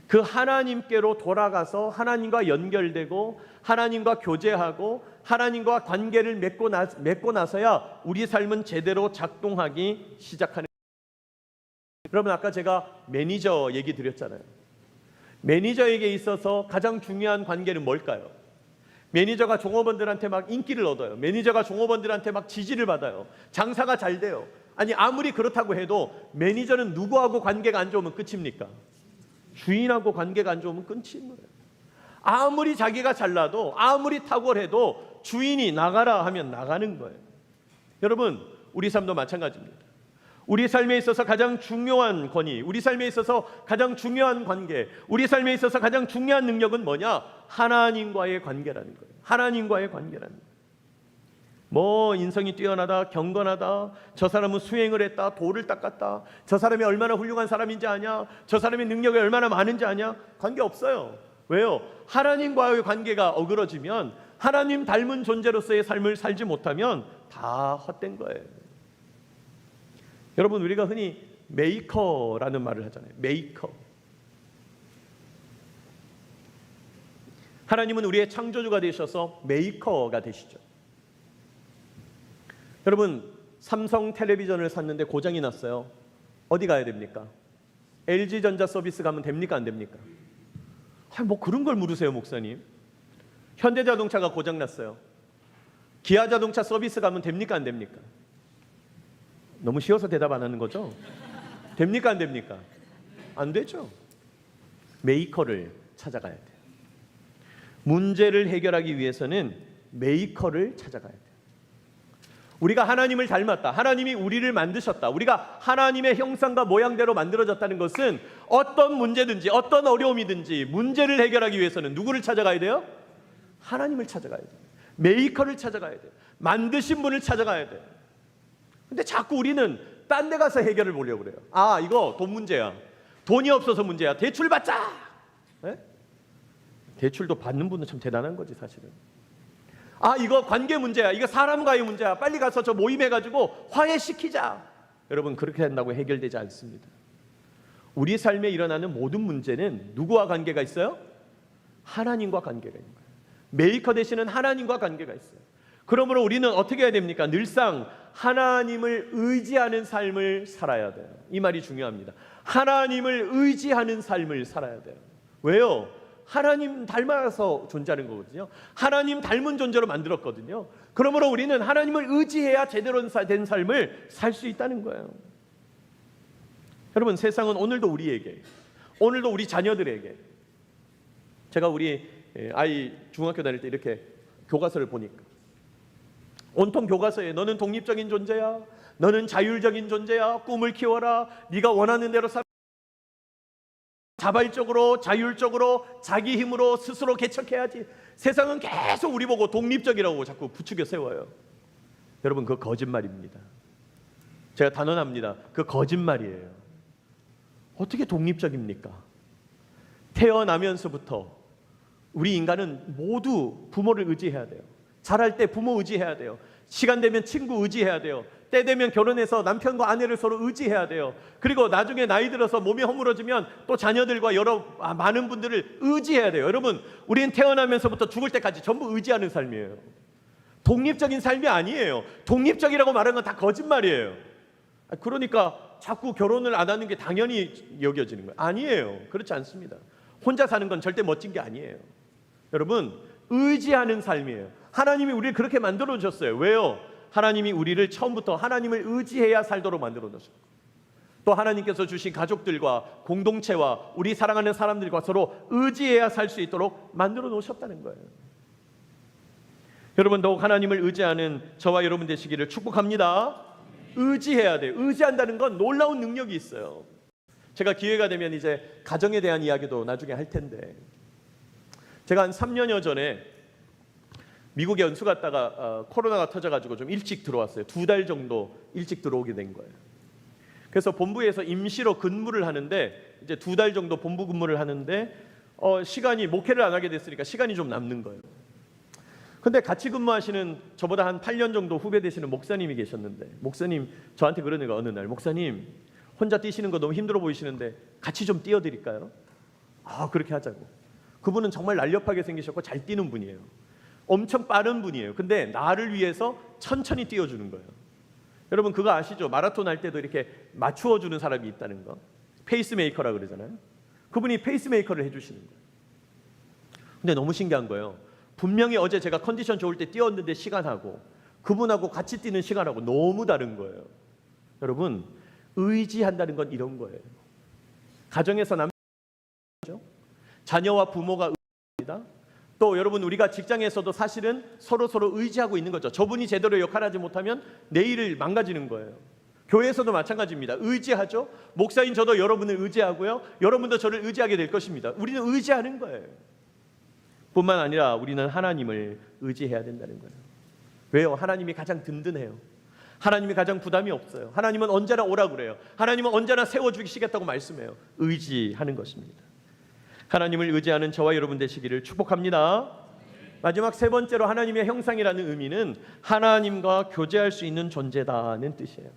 그 하나님께로 돌아가서 하나님과 연결되고 하나님과 교제하고 하나님과 관계를 맺고 나서야 우리 삶은 제대로 작동하기 시작하는 거예요. 여러분, 아까 제가 매니저 얘기 드렸잖아요. 매니저에게 있어서 가장 중요한 관계는 뭘까요? 매니저가 종업원들한테 막 인기를 얻어요. 매니저가 종업원들한테 막 지지를 받아요. 장사가 잘 돼요. 아니, 아무리 그렇다고 해도 매니저는 누구하고 관계가 안 좋으면 끝입니까? 주인하고 관계가 안 좋으면 끝인 거예요. 아무리 자기가 잘나도 아무리 탁월해도 주인이 나가라 하면 나가는 거예요. 여러분, 우리 삶도 마찬가지입니다. 우리 삶에 있어서 가장 중요한 권위, 우리 삶에 있어서 가장 중요한 관계, 우리 삶에 있어서 가장 중요한 능력은 뭐냐? 하나님과의 관계라는 거예요. 하나님과의 관계라는 거예요. 뭐 인성이 뛰어나다, 경건하다, 저 사람은 수행을 했다, 돌을 닦았다, 저 사람이 얼마나 훌륭한 사람인지 아냐, 저 사람의 능력이 얼마나 많은지 아냐? 관계없어요. 왜요? 하나님과의 관계가 어그러지면, 하나님 닮은 존재로서의 삶을 살지 못하면 다 헛된 거예요. 여러분, 우리가 흔히 메이커라는 말을 하잖아요. 메이커. 하나님은 우리의 창조주가 되셔서 메이커가 되시죠. 여러분, 삼성 텔레비전을 샀는데 고장이 났어요. 어디 가야 됩니까? LG전자 서비스 가면 됩니까? 안 됩니까? 뭐 그런 걸 물으세요, 목사님. 현대자동차가 고장 났어요. 기아자동차 서비스 가면 됩니까? 안 됩니까? 너무 쉬워서 대답 안 하는 거죠? 됩니까? 안 됩니까? 안 되죠. 메이커를 찾아가야 돼요. 문제를 해결하기 위해서는 메이커를 찾아가야 돼요. 우리가 하나님을 닮았다, 하나님이 우리를 만드셨다, 우리가 하나님의 형상과 모양대로 만들어졌다는 것은 어떤 문제든지 어떤 어려움이든지 문제를 해결하기 위해서는 누구를 찾아가야 돼요? 하나님을 찾아가야 돼요. 메이커를 찾아가야 돼요. 만드신 분을 찾아가야 돼요. 근데 자꾸 우리는 딴 데 가서 해결을 보려고 그래요. 아, 이거 돈 문제야. 돈이 없어서 문제야. 대출 받자. 네? 대출도 받는 분은 참 대단한 거지, 사실은. 아, 이거 관계 문제야. 이거 사람과의 문제야. 빨리 가서 저 모임해가지고 화해시키자. 여러분, 그렇게 한다고 해결되지 않습니다. 우리 삶에 일어나는 모든 문제는 누구와 관계가 있어요? 하나님과 관계가 있는 거예요. 메이커 되시는 하나님과 관계가 있어요. 그러므로 우리는 어떻게 해야 됩니까? 늘상 하나님을 의지하는 삶을 살아야 돼요. 이 말이 중요합니다. 하나님을 의지하는 삶을 살아야 돼요. 왜요? 하나님 닮아서 존재하는 거거든요. 하나님 닮은 존재로 만들었거든요. 그러므로 우리는 하나님을 의지해야 제대로 된 삶을 살 수 있다는 거예요. 여러분, 세상은 오늘도 우리에게, 오늘도 우리 자녀들에게, 제가 우리 아이 중학교 다닐 때 이렇게 교과서를 보니까 온통 교과서에 너는 독립적인 존재야, 너는 자율적인 존재야, 꿈을 키워라, 네가 원하는 대로 살아, 자발적으로 자율적으로 자기 힘으로 스스로 개척해야지. 세상은 계속 우리 보고 독립적이라고 자꾸 부추겨 세워요. 여러분, 그거 거짓말입니다. 제가 단언합니다. 그 거짓말이에요. 어떻게 독립적입니까? 태어나면서부터 우리 인간은 모두 부모를 의지해야 돼요. 자랄 때 부모 의지해야 돼요. 시간 되면 친구 의지해야 돼요. 때 되면 결혼해서 남편과 아내를 서로 의지해야 돼요. 그리고 나중에 나이 들어서 몸이 허물어지면 또 자녀들과 많은 분들을 의지해야 돼요. 여러분, 우리는 태어나면서부터 죽을 때까지 전부 의지하는 삶이에요. 독립적인 삶이 아니에요. 독립적이라고 말하는 건 다 거짓말이에요. 그러니까 자꾸 결혼을 안 하는 게 당연히 여겨지는 거예요. 아니에요. 그렇지 않습니다. 혼자 사는 건 절대 멋진 게 아니에요. 여러분, 의지하는 삶이에요. 하나님이 우리를 그렇게 만들어 주셨어요. 왜요? 하나님이 우리를 처음부터 하나님을 의지해야 살도록 만들어 놓으셨고, 또 하나님께서 주신 가족들과 공동체와 우리 사랑하는 사람들과 서로 의지해야 살 수 있도록 만들어 놓으셨다는 거예요. 여러분, 더욱 하나님을 의지하는 저와 여러분 되시기를 축복합니다. 의지해야 돼요. 의지한다는 건 놀라운 능력이 있어요. 제가 기회가 되면 이제 가정에 대한 이야기도 나중에 할 텐데, 제가 한 3년여 전에 미국에 연수 갔다가 코로나가 터져가지고 좀 일찍 들어왔어요. 2달 정도 일찍 들어오게 된 거예요. 그래서 본부에서 임시로 근무를 하는데, 이제 2달 정도 본부 근무를 하는데 시간이, 목회를 안 하게 됐으니까 시간이 좀 남는 거예요. 근데 같이 근무하시는 저보다 한 8년 정도 후배 되시는 목사님이 계셨는데, 목사님 저한테 그러는 거예요. 어느 날, 목사님 혼자 뛰시는 거 너무 힘들어 보이시는데 같이 좀 뛰어드릴까요? 그렇게 하자고. 그분은 정말 날렵하게 생기셨고 잘 뛰는 분이에요. 엄청 빠른 분이에요. 근데 나를 위해서 천천히 뛰어주는 거예요. 여러분 그거 아시죠? 마라톤 할 때도 이렇게 맞추어주는 사람이 있다는 거. 페이스메이커라 그러잖아요. 그분이 페이스메이커를 해주시는 거예요. 근데 너무 신기한 거예요. 분명히 어제 제가 컨디션 좋을 때 뛰었는데 시간하고 그분하고 같이 뛰는 시간하고 너무 다른 거예요. 여러분 의지한다는 건 이런 거예요. 가정에서 남죠, 자녀와 부모가 의지합니다. 또 여러분 우리가 직장에서도 사실은 서로 의지하고 있는 거죠. 저분이 제대로 역할하지 못하면 내일을 망가지는 거예요. 교회에서도 마찬가지입니다. 의지하죠. 목사인 저도 여러분을 의지하고요. 여러분도 저를 의지하게 될 것입니다. 우리는 의지하는 거예요. 뿐만 아니라 우리는 하나님을 의지해야 된다는 거예요. 왜요? 하나님이 가장 든든해요. 하나님이 가장 부담이 없어요. 하나님은 언제나 오라 그래요. 하나님은 언제나 세워주시겠다고 말씀해요. 의지하는 것입니다. 하나님을 의지하는 저와 여러분 되시기를 축복합니다. 마지막 세 번째로 하나님의 형상이라는 의미는 하나님과 교제할 수 있는 존재다는 뜻이에요.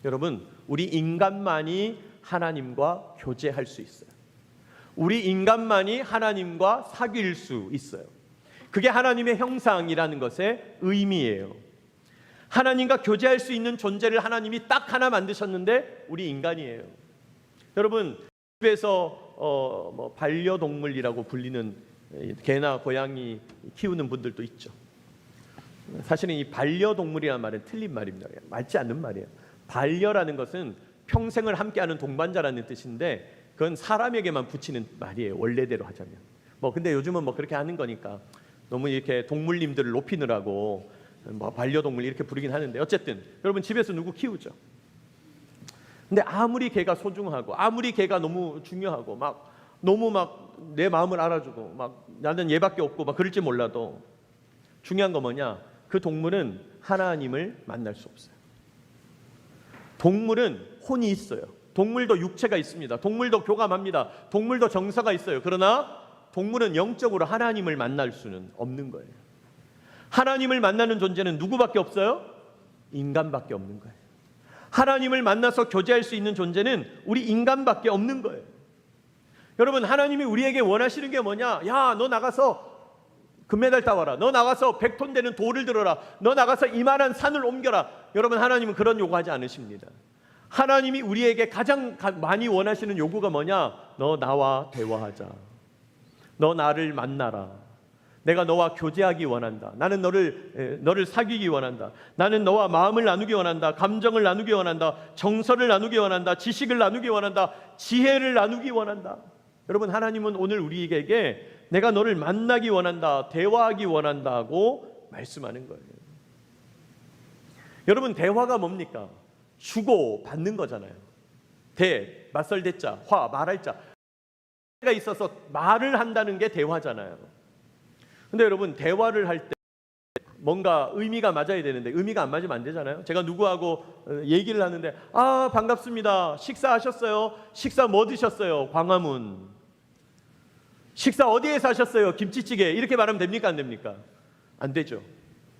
여러분 우리 인간만이 하나님과 교제할 수 있어요. 우리 인간만이 하나님과 사귈 수 있어요. 그게 하나님의 형상이라는 것의 의미예요. 하나님과 교제할 수 있는 존재를 하나님이 딱 하나 만드셨는데 우리 인간이에요. 여러분 집에서 반려동물이라고 불리는 개나 고양이 키우는 분들도 있죠. 사실은 이 반려동물이라는 말은 틀린 말입니다. 맞지 않는 말이에요. 반려라는 것은 평생을 함께하는 동반자라는 뜻인데 그건 사람에게만 붙이는 말이에요. 원래대로 하자면. 근데 요즘은 그렇게 하는 거니까 너무 이렇게 동물님들을 높이느라고 반려동물 이렇게 부르긴 하는데, 어쨌든 여러분 집에서 누구 키우죠? 근데 아무리 개가 소중하고 아무리 개가 너무 중요하고 너무 내 마음을 알아주고 나는 얘밖에 없고 그럴지 몰라도 중요한 거 뭐냐? 그 동물은 하나님을 만날 수 없어요. 동물은 혼이 있어요. 동물도 육체가 있습니다. 동물도 교감합니다. 동물도 정서가 있어요. 그러나 동물은 영적으로 하나님을 만날 수는 없는 거예요. 하나님을 만나는 존재는 누구밖에 없어요? 인간밖에 없는 거예요. 하나님을 만나서 교제할 수 있는 존재는 우리 인간밖에 없는 거예요. 여러분 하나님이 우리에게 원하시는 게 뭐냐? 야, 너 나가서 금메달 따와라. 너 나가서 100톤 되는 돌을 들어라. 너 나가서 이만한 산을 옮겨라. 여러분 하나님은 그런 요구하지 않으십니다. 하나님이 우리에게 가장 많이 원하시는 요구가 뭐냐? 너 나와 대화하자. 너 나를 만나라. 내가 너와 교제하기 원한다. 나는 너를 사귀기 원한다. 나는 너와 마음을 나누기 원한다. 감정을 나누기 원한다. 정서를 나누기 원한다. 지식을 나누기 원한다. 지혜를 나누기 원한다. 여러분 하나님은 오늘 우리에게 내가 너를 만나기 원한다. 대화하기 원한다고 말씀하는 거예요. 여러분 대화가 뭡니까? 주고 받는 거잖아요. 맞설 대자, 화, 말할 자. 가 있어서 말을 한다는 게 대화잖아요. 근데 여러분 대화를 할 때 뭔가 의미가 맞아야 되는데 의미가 안 맞으면 안 되잖아요. 제가 누구하고 얘기를 하는데 반갑습니다. 식사하셨어요? 식사 뭐 드셨어요? 광화문. 식사 어디에서 하셨어요? 김치찌개. 이렇게 말하면 됩니까? 안 됩니까? 안 되죠.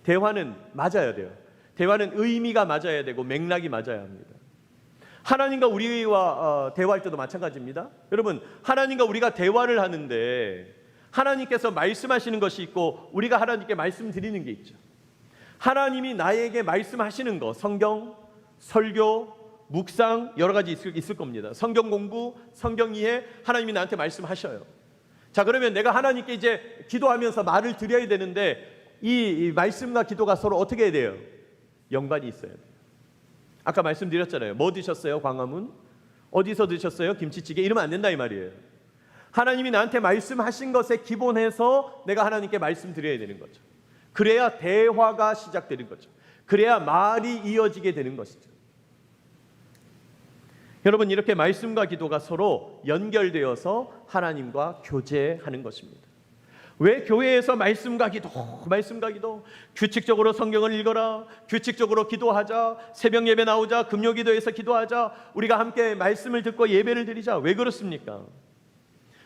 대화는 맞아야 돼요. 대화는 의미가 맞아야 되고 맥락이 맞아야 합니다. 하나님과 우리와 대화할 때도 마찬가지입니다. 여러분 하나님과 우리가 대화를 하는데 하나님께서 말씀하시는 것이 있고 우리가 하나님께 말씀드리는 게 있죠. 하나님이 나에게 말씀하시는 거, 성경, 설교, 묵상 여러 가지 있을 겁니다. 성경 공부, 성경 이해, 하나님이 나한테 말씀하셔요. 자, 그러면 내가 하나님께 이제 기도하면서 말을 드려야 되는데 이 말씀과 기도가 서로 어떻게 해야 돼요? 연관이 있어야 돼요. 아까 말씀드렸잖아요. 뭐 드셨어요? 광화문. 어디서 드셨어요? 김치찌개. 이러면 안 된다 이 말이에요. 하나님이 나한테 말씀하신 것에 기본해서 내가 하나님께 말씀드려야 되는 거죠. 그래야 대화가 시작되는 거죠. 그래야 말이 이어지게 되는 것이죠. 여러분, 이렇게 말씀과 기도가 서로 연결되어서 하나님과 교제하는 것입니다. 왜 교회에서 말씀과 기도, 규칙적으로 성경을 읽어라, 규칙적으로 기도하자, 새벽 예배 나오자, 금요 기도에서 기도하자, 우리가 함께 말씀을 듣고 예배를 드리자. 왜 그렇습니까?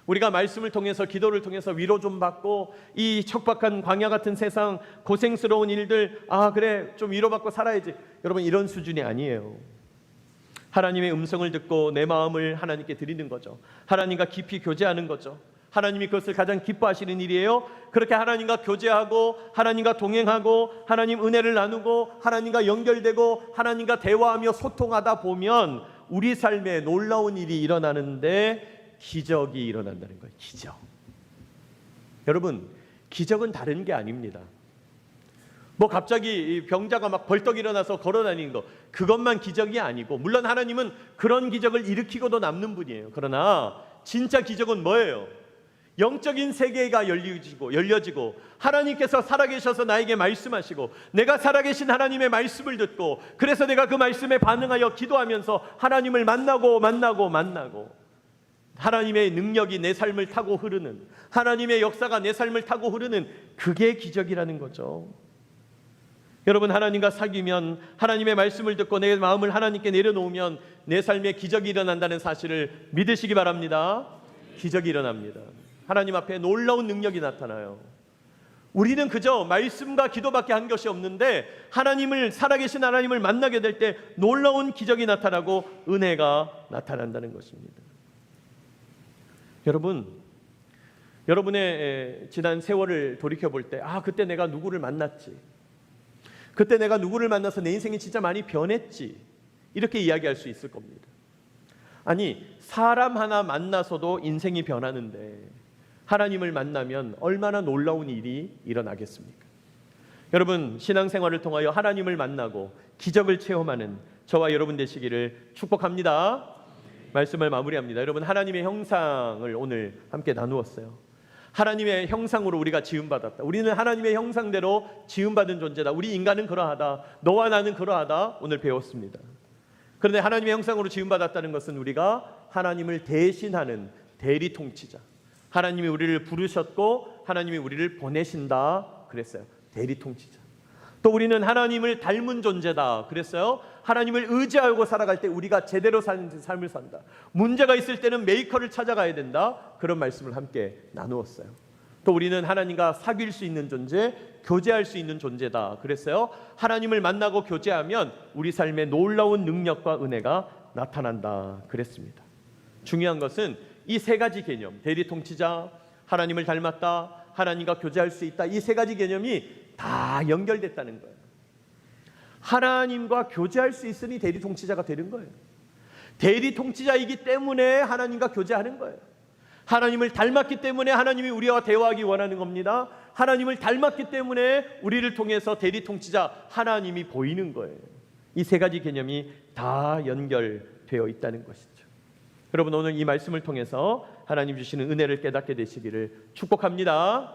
우리가 말씀을 통해서, 기도를 통해서 위로 좀 받고, 이 척박한 광야 같은 세상, 고생스러운 일들, 그래, 좀 위로받고 살아야지. 여러분, 이런 수준이 아니에요. 하나님의 음성을 듣고 내 마음을 하나님께 드리는 거죠. 하나님과 깊이 교제하는 거죠. 하나님이 그것을 가장 기뻐하시는 일이에요. 그렇게 하나님과 교제하고, 하나님과 동행하고, 하나님 은혜를 나누고, 하나님과 연결되고, 하나님과 대화하며 소통하다 보면 우리 삶에 놀라운 일이 일어나는데 기적이 일어난다는 거예요. 기적. 여러분, 기적은 다른 게 아닙니다. 뭐 갑자기 병자가 막 벌떡 일어나서 걸어다니는 거, 그것만 기적이 아니고, 물론 하나님은 그런 기적을 일으키고도 남는 분이에요. 그러나 진짜 기적은 뭐예요? 영적인 세계가 열려지고 하나님께서 살아계셔서 나에게 말씀하시고, 내가 살아계신 하나님의 말씀을 듣고, 그래서 내가 그 말씀에 반응하여 기도하면서 하나님을 만나고 하나님의 능력이 내 삶을 타고 흐르는, 하나님의 역사가 내 삶을 타고 흐르는, 그게 기적이라는 거죠. 여러분, 하나님과 사귀면, 하나님의 말씀을 듣고 내 마음을 하나님께 내려놓으면 내 삶에 기적이 일어난다는 사실을 믿으시기 바랍니다. 기적이 일어납니다. 하나님 앞에 놀라운 능력이 나타나요. 우리는 그저 말씀과 기도밖에 한 것이 없는데, 살아계신 하나님을 만나게 될 때 놀라운 기적이 나타나고 은혜가 나타난다는 것입니다. 여러분, 여러분의 지난 세월을 돌이켜볼 때, 그때 내가 누구를 만났지, 그때 내가 누구를 만나서 내 인생이 진짜 많이 변했지, 이렇게 이야기할 수 있을 겁니다. 아니, 사람 하나 만나서도 인생이 변하는데 하나님을 만나면 얼마나 놀라운 일이 일어나겠습니까? 여러분, 신앙생활을 통하여 하나님을 만나고 기적을 체험하는 저와 여러분 되시기를 축복합니다. 말씀을 마무리합니다. 여러분, 하나님의 형상을 오늘 함께 나누었어요. 하나님의 형상으로 우리가 지음받았다. 우리는 하나님의 형상대로 지음받은 존재다. 우리 인간은 그러하다. 너와 나는 그러하다. 오늘 배웠습니다. 그런데 하나님의 형상으로 지음받았다는 것은 우리가 하나님을 대신하는 대리통치자, 하나님이 우리를 부르셨고 하나님이 우리를 보내신다 그랬어요. 대리통치자. 또 우리는 하나님을 닮은 존재다 그랬어요. 하나님을 의지하고 살아갈 때 우리가 제대로 사는 삶을 산다. 문제가 있을 때는 메이커를 찾아가야 된다. 그런 말씀을 함께 나누었어요. 또 우리는 하나님과 사귈 수 있는 존재, 교제할 수 있는 존재다 그랬어요. 하나님을 만나고 교제하면 우리 삶에 놀라운 능력과 은혜가 나타난다 그랬습니다. 중요한 것은 이 세 가지 개념, 대리통치자, 하나님을 닮았다, 하나님과 교제할 수 있다, 이 세 가지 개념이 다 연결됐다는 거예요. 하나님과 교제할 수 있으니 대리통치자가 되는 거예요. 대리통치자이기 때문에 하나님과 교제하는 거예요. 하나님을 닮았기 때문에 하나님이 우리와 대화하기 원하는 겁니다. 하나님을 닮았기 때문에 우리를 통해서 대리통치자 하나님이 보이는 거예요. 이 세 가지 개념이 다 연결되어 있다는 것이죠. 여러분, 오늘 이 말씀을 통해서 하나님 주시는 은혜를 깨닫게 되시기를 축복합니다.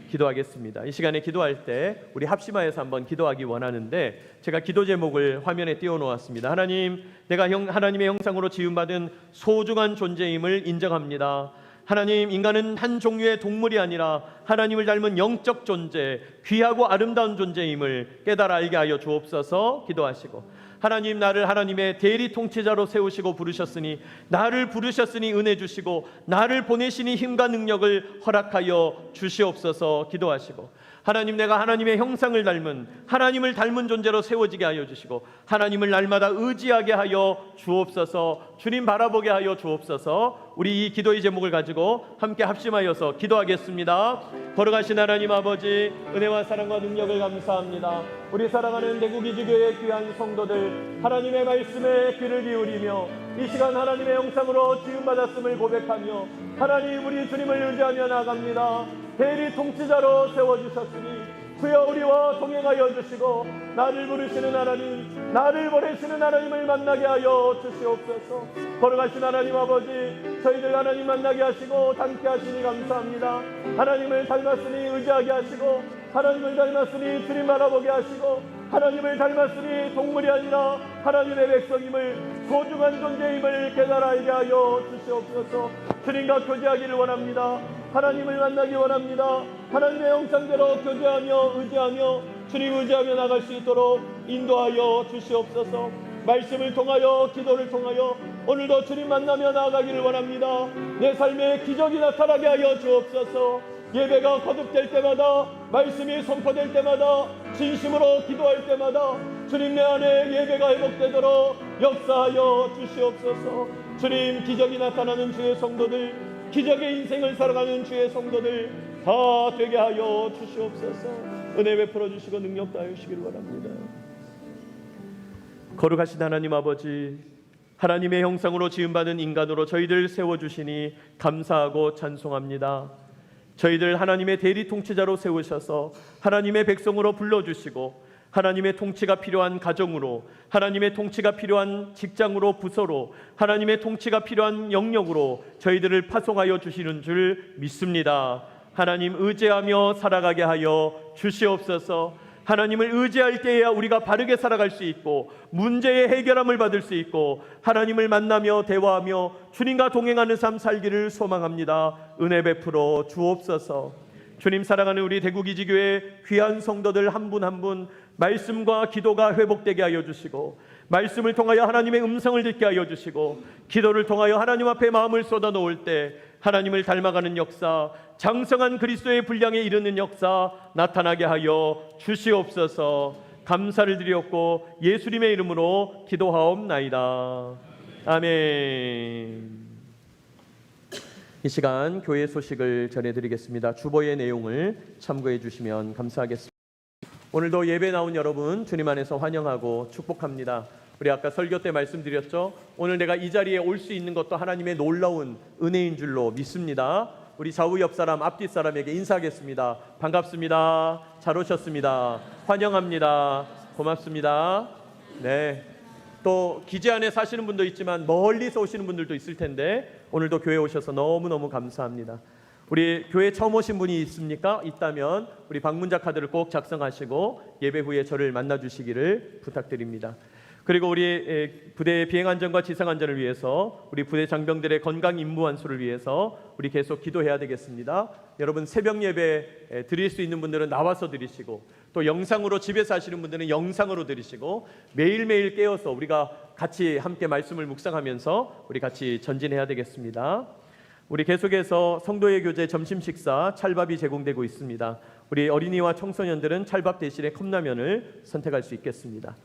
기도하겠습니다. 이 시간에 기도할 때 우리 합심하여서 한번 기도하기 원하는데, 제가 기도 제목을 화면에 띄워놓았습니다. 하나님, 내가 하나님의 형상으로 지음받은 소중한 존재임을 인정합니다. 하나님, 인간은 한 종류의 동물이 아니라 하나님을 닮은 영적 존재, 귀하고 아름다운 존재임을 깨달아 알게 하여 주옵소서. 기도하시고, 하나님, 나를 하나님의 대리통치자로 세우시고 부르셨으니, 나를 부르셨으니 은혜 주시고 나를 보내시니 힘과 능력을 허락하여 주시옵소서. 기도하시고, 하나님, 내가 하나님의 형상을 닮은, 하나님을 닮은 존재로 세워지게 하여 주시고 하나님을 날마다 의지하게 하여 주옵소서. 주님 바라보게 하여 주옵소서. 우리 이 기도의 제목을 가지고 함께 합심하여서 기도하겠습니다. 걸어가신 하나님 아버지, 은혜와 사랑과 능력을 감사합니다. 우리 사랑하는 대구기지교회 귀한 성도들, 하나님의 말씀에 귀를 기울이며 이 시간 하나님의 형상으로 지음받았음을 고백하며 하나님, 우리 주님을 의지하며 나아갑니다. 대리통치자로 세워주셨으니 주여, 우리와 동행하여 주시고 나를 부르시는 하나님, 나를 보내시는 하나님을 만나게 하여 주시옵소서. 걸어가신 하나님 아버지, 저희들 하나님 만나게 하시고 닮게 하시니 감사합니다. 하나님을 닮았으니 의지하게 하시고, 하나님을 닮았으니 주님 바라보게 하시고, 하나님을 닮았으니 동물이 아니라 하나님의 백성임을 소중한 존재임을 깨달아야 하여 주시옵소서. 주님과 교제하기를 원합니다. 하나님을 만나기 원합니다. 하나님의 형상대로 교제하며 의지하며 주님 의지하며 나갈 수 있도록 인도하여 주시옵소서. 말씀을 통하여 기도를 통하여 오늘도 주님 만나며 나아가기를 원합니다. 내 삶에 기적이 나타나게 하여 주옵소서. 예배가 거듭될 때마다, 말씀이 선포될 때마다, 진심으로 기도할 때마다 주님 내 안에 예배가 회복되도록 역사하여 주시옵소서. 주님, 기적이 나타나는 주의 성도들, 기적의 인생을 살아가는 주의 성도들 다 되게 하여 주시옵소서. 은혜 베풀어 주시고 능력 다하여 주시기를 원합니다. 거룩하신 하나님 아버지, 하나님의 형상으로 지음받은 인간으로 저희들 세워주시니 감사하고 찬송합니다. 저희들 하나님의 대리 통치자로 세우셔서 하나님의 백성으로 불러주시고 하나님의 통치가 필요한 가정으로, 하나님의 통치가 필요한 직장으로, 부서로, 하나님의 통치가 필요한 영역으로 저희들을 파송하여 주시는 줄 믿습니다. 하나님 의지하며 살아가게 하여 주시옵소서. 하나님을 의지할 때에야 우리가 바르게 살아갈 수 있고 문제의 해결함을 받을 수 있고 하나님을 만나며 대화하며 주님과 동행하는 삶 살기를 소망합니다. 은혜 베풀어 주옵소서. 주님, 사랑하는 우리 대구기지교회 귀한 성도들 한 분 한 분 말씀과 기도가 회복되게 하여 주시고, 말씀을 통하여 하나님의 음성을 듣게 하여 주시고, 기도를 통하여 하나님 앞에 마음을 쏟아놓을 때 하나님을 닮아가는 역사, 장성한 그리스도의 분량에 이르는 역사 나타나게 하여 주시옵소서. 감사를 드리옵고 예수님의 이름으로 기도하옵나이다. 아멘. 이 시간 교회 소식을 전해드리겠습니다. 주보의 내용을 참고해 주시면 감사하겠습니다. 오늘도 예배 나온 여러분 주님 안에서 환영하고 축복합니다. 우리 아까 설교 때 말씀드렸죠. 오늘 내가 이 자리에 올 수 있는 것도 하나님의 놀라운 은혜인 줄로 믿습니다. 우리 좌우 옆 사람, 앞뒤 사람에게 인사하겠습니다. 반갑습니다. 잘 오셨습니다. 환영합니다. 고맙습니다. 네. 또 기지 안에 사시는 분도 있지만 멀리서 오시는 분들도 있을 텐데 오늘도 교회 오셔서 너무너무 감사합니다. 우리 교회 처음 오신 분이 있습니까? 있다면 우리 방문자 카드를 꼭 작성하시고 예배 후에 저를 만나주시기를 부탁드립니다. 그리고 우리 부대의 비행안전과 지상안전을 위해서, 우리 부대 장병들의 건강 임무 완수를 위해서 우리 계속 기도해야 되겠습니다. 여러분, 새벽 예배 드릴 수 있는 분들은 나와서 드리시고, 또 영상으로 집에서 하시는 분들은 영상으로 드리시고, 매일매일 깨어서 우리가 같이 함께 말씀을 묵상하면서 우리 같이 전진해야 되겠습니다. 우리 계속해서 성도의 교제 점심 식사 찰밥이 제공되고 있습니다. 우리 어린이와 청소년들은 찰밥 대신에 컵라면을 선택할 수 있겠습니다.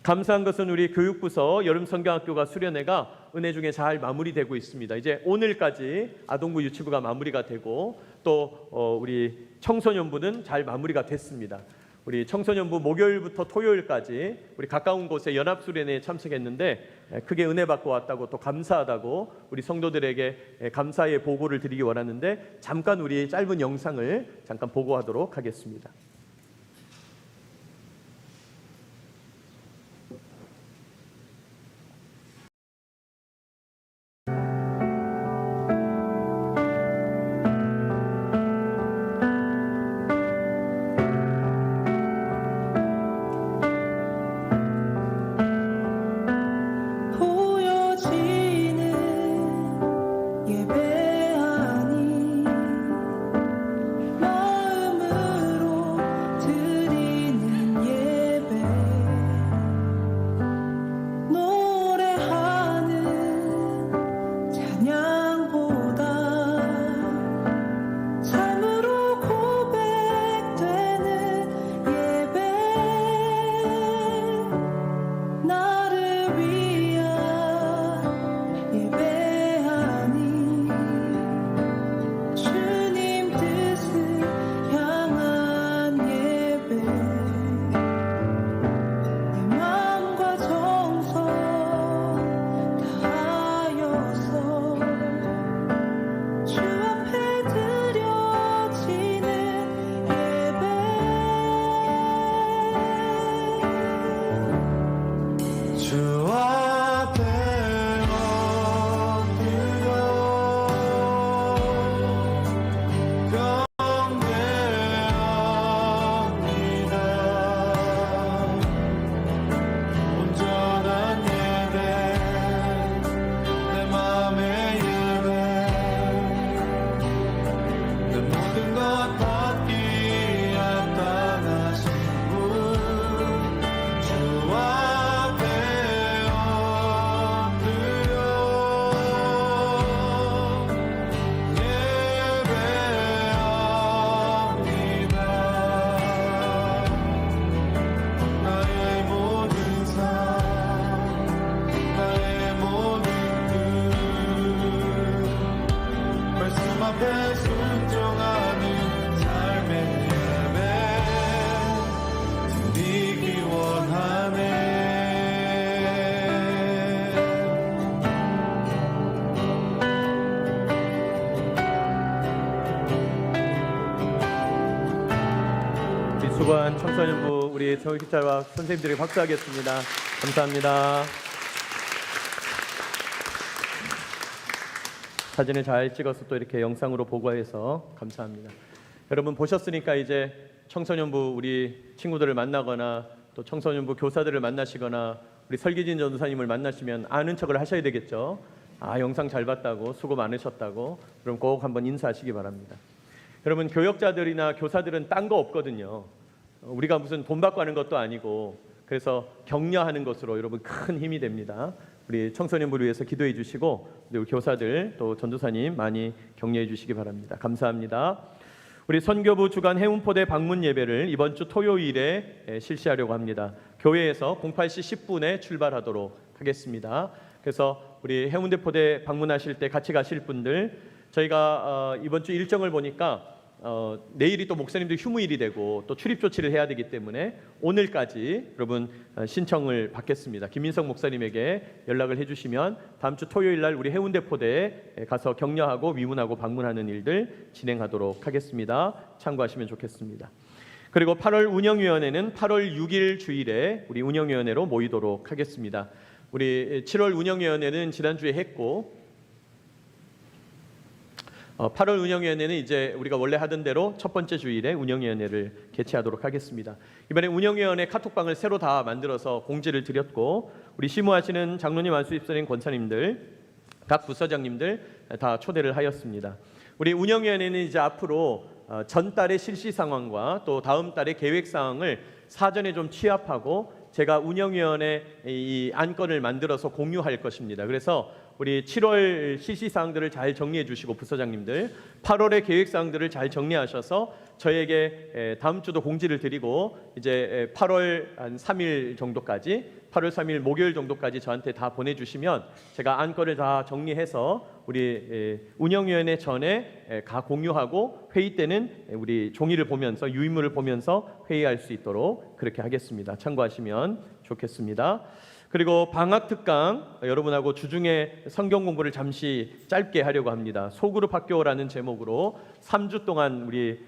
감사한 것은 우리 교육부서 여름성경학교가 수련회가 은혜 중에 잘 마무리되고 있습니다. 이제 오늘까지 아동부 유치부가 마무리가 되고 또 우리 청소년부는 잘 마무리가 됐습니다. 우리 청소년부 목요일부터 토요일까지 우리 가까운 곳에 연합수련회에 참석했는데 크게 은혜 받고 왔다고, 또 감사하다고 우리 성도들에게 감사의 보고를 드리기 원하는데 잠깐 우리 짧은 영상을 잠깐 보고하도록 하겠습니다. 예배하니 마음으로 수고한 청소년부 우리 정기자와 선생님들에게 박수하겠습니다. 감사합니다. 사진을 잘 찍어서 또 이렇게 영상으로 보고해서 감사합니다. 여러분 보셨으니까 이제 청소년부 우리 친구들을 만나거나 또 청소년부 교사들을 만나시거나 우리 설기진 전도사님을 만나시면 아는 척을 하셔야 되겠죠. 아, 영상 잘 봤다고, 수고 많으셨다고. 그럼 꼭 한번 인사하시기 바랍니다. 여러분 교역자들이나 교사들은 딴 거 없거든요. 우리가 무슨 돈 받고 하는 것도 아니고, 그래서 격려하는 것으로 여러분 큰 힘이 됩니다. 우리 청소년부를 위해서 기도해 주시고 우리 교사들 또 전도사님 많이 격려해 주시기 바랍니다. 감사합니다. 우리 선교부 주간 해운포대 방문 예배를 이번 주 토요일에 실시하려고 합니다. 교회에서 08시 10분에 출발하도록 하겠습니다. 그래서 우리 해운대 포대 방문하실 때 같이 가실 분들, 저희가 이번 주 일정을 보니까 내일이 또 목사님들 휴무일이 되고 또 출입 조치를 해야 되기 때문에 오늘까지 여러분 신청을 받겠습니다. 김민석 목사님에게 연락을 해주시면 다음 주 토요일 날 우리 해운대 포대에 가서 격려하고 위문하고 방문하는 일들 진행하도록 하겠습니다. 참고하시면 좋겠습니다. 그리고 8월 운영위원회는 8월 6일 주일에 우리 운영위원회로 모이도록 하겠습니다. 우리 7월 운영위원회는 지난주에 했고 8월 운영위원회는 이제 우리가 원래 하던 대로 첫 번째 주일에 운영위원회를 개최하도록 하겠습니다. 이번에 운영위원회 카톡방을 새로 다 만들어서 공지를 드렸고 우리 시무하시는 장로님, 안수집사님, 권사님들, 각 부서장님들 다 초대를 하였습니다. 우리 운영위원회는 이제 앞으로 전달의 실시 상황과 또 다음 달의 계획 사항을 사전에 좀 취합하고 제가 운영위원회 이 안건을 만들어서 공유할 것입니다. 그래서 우리 7월 실시사항들을 잘 정리해 주시고 부서장님들 8월의 계획사항들을 잘 정리하셔서 저에게 다음 주도 공지를 드리고 이제 8월 한 3일 정도까지 8월 3일 목요일 정도까지 저한테 다 보내주시면 제가 안건을 다 정리해서 우리 운영위원회 전에 가 공유하고 회의 때는 우리 종이를 보면서 유인물을 보면서 회의할 수 있도록 그렇게 하겠습니다. 참고하시면 좋겠습니다. 그리고 방학 특강 여러분하고 주중에 성경 공부를 잠시 짧게 하려고 합니다. 소그룹 학교라는 제목으로 3주 동안 우리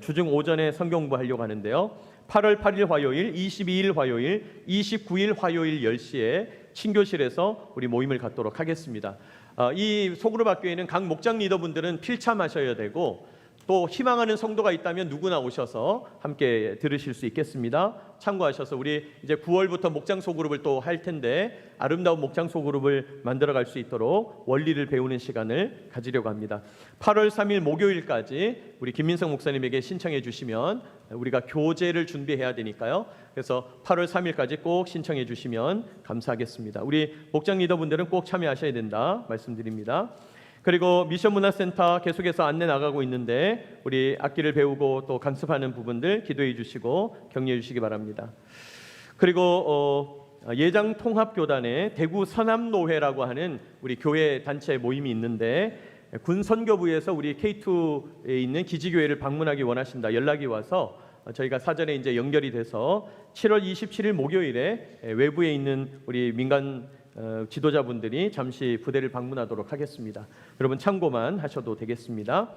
주중 오전에 성경 공부하려고 하는데요. 8월 8일 화요일, 22일 화요일, 29일 화요일 10시에 친교실에서 우리 모임을 갖도록 하겠습니다. 이 소그룹 학교에는 각 목장 리더분들은 필참하셔야 되고 또 희망하는 성도가 있다면 누구나 오셔서 함께 들으실 수 있겠습니다. 참고하셔서 우리 이제 9월부터 목장 소그룹을 또 할 텐데 아름다운 목장 소그룹을 만들어갈 수 있도록 원리를 배우는 시간을 가지려고 합니다. 8월 3일 목요일까지 우리 김민석 목사님에게 신청해 주시면 우리가 교재를 준비해야 되니까요. 그래서 8월 3일까지 꼭 신청해 주시면 감사하겠습니다. 우리 목장 리더분들은 꼭 참여하셔야 된다 말씀드립니다. 그리고 미션문화센터 계속해서 안내 나가고 있는데 우리 악기를 배우고 또 강습하는 부분들 기도해 주시고 격려해 주시기 바랍니다. 그리고 예장통합교단의 대구 서남노회라고 하는 우리 교회 단체 모임이 있는데 군선교부에서 우리 K2에 있는 기지교회를 방문하기 원하신다 연락이 와서 저희가 사전에 이제 연결이 돼서 7월 27일 목요일에 외부에 있는 우리 민간 지도자분들이 잠시 부대를 방문하도록 하겠습니다. 여러분 참고만 하셔도 되겠습니다.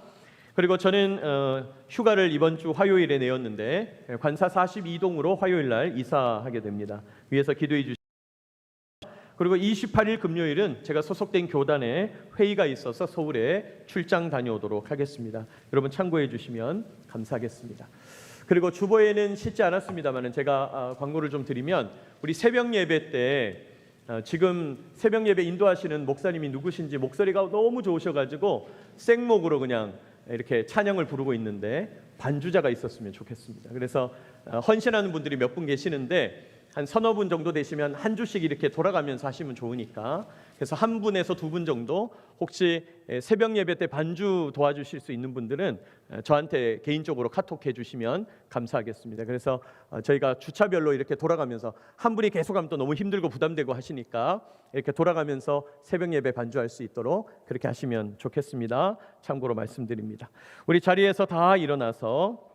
그리고 저는 휴가를 이번 주 화요일에 내었는데 관사 42동으로 화요일 날 이사하게 됩니다. 위에서 기도해 주시고 그리고 28일 금요일은 제가 소속된 교단에 회의가 있어서 서울에 출장 다녀오도록 하겠습니다. 여러분 참고해 주시면 감사하겠습니다. 그리고 주보에는 싣지 않았습니다만 제가 광고를 좀 드리면 우리 새벽 예배 때 지금 새벽 예배 인도하시는 목사님이 누구신지 목소리가 너무 좋으셔가지고 생목으로 그냥 이렇게 찬양을 부르고 있는데 반주자가 있었으면 좋겠습니다. 그래서 헌신하는 분들이 몇 분 계시는데 한 서너 분 정도 되시면 한 주씩 이렇게 돌아가면서 하시면 좋으니까 그래서 한 분에서 두 분 정도 혹시 새벽 예배 때 반주 도와주실 수 있는 분들은 저한테 개인적으로 카톡해 주시면 감사하겠습니다. 그래서 저희가 주차별로 이렇게 돌아가면서 한 분이 계속 하면 또 너무 힘들고 부담되고 하시니까 이렇게 돌아가면서 새벽 예배 반주할 수 있도록 그렇게 하시면 좋겠습니다. 참고로 말씀드립니다. 우리 자리에서 다 일어나서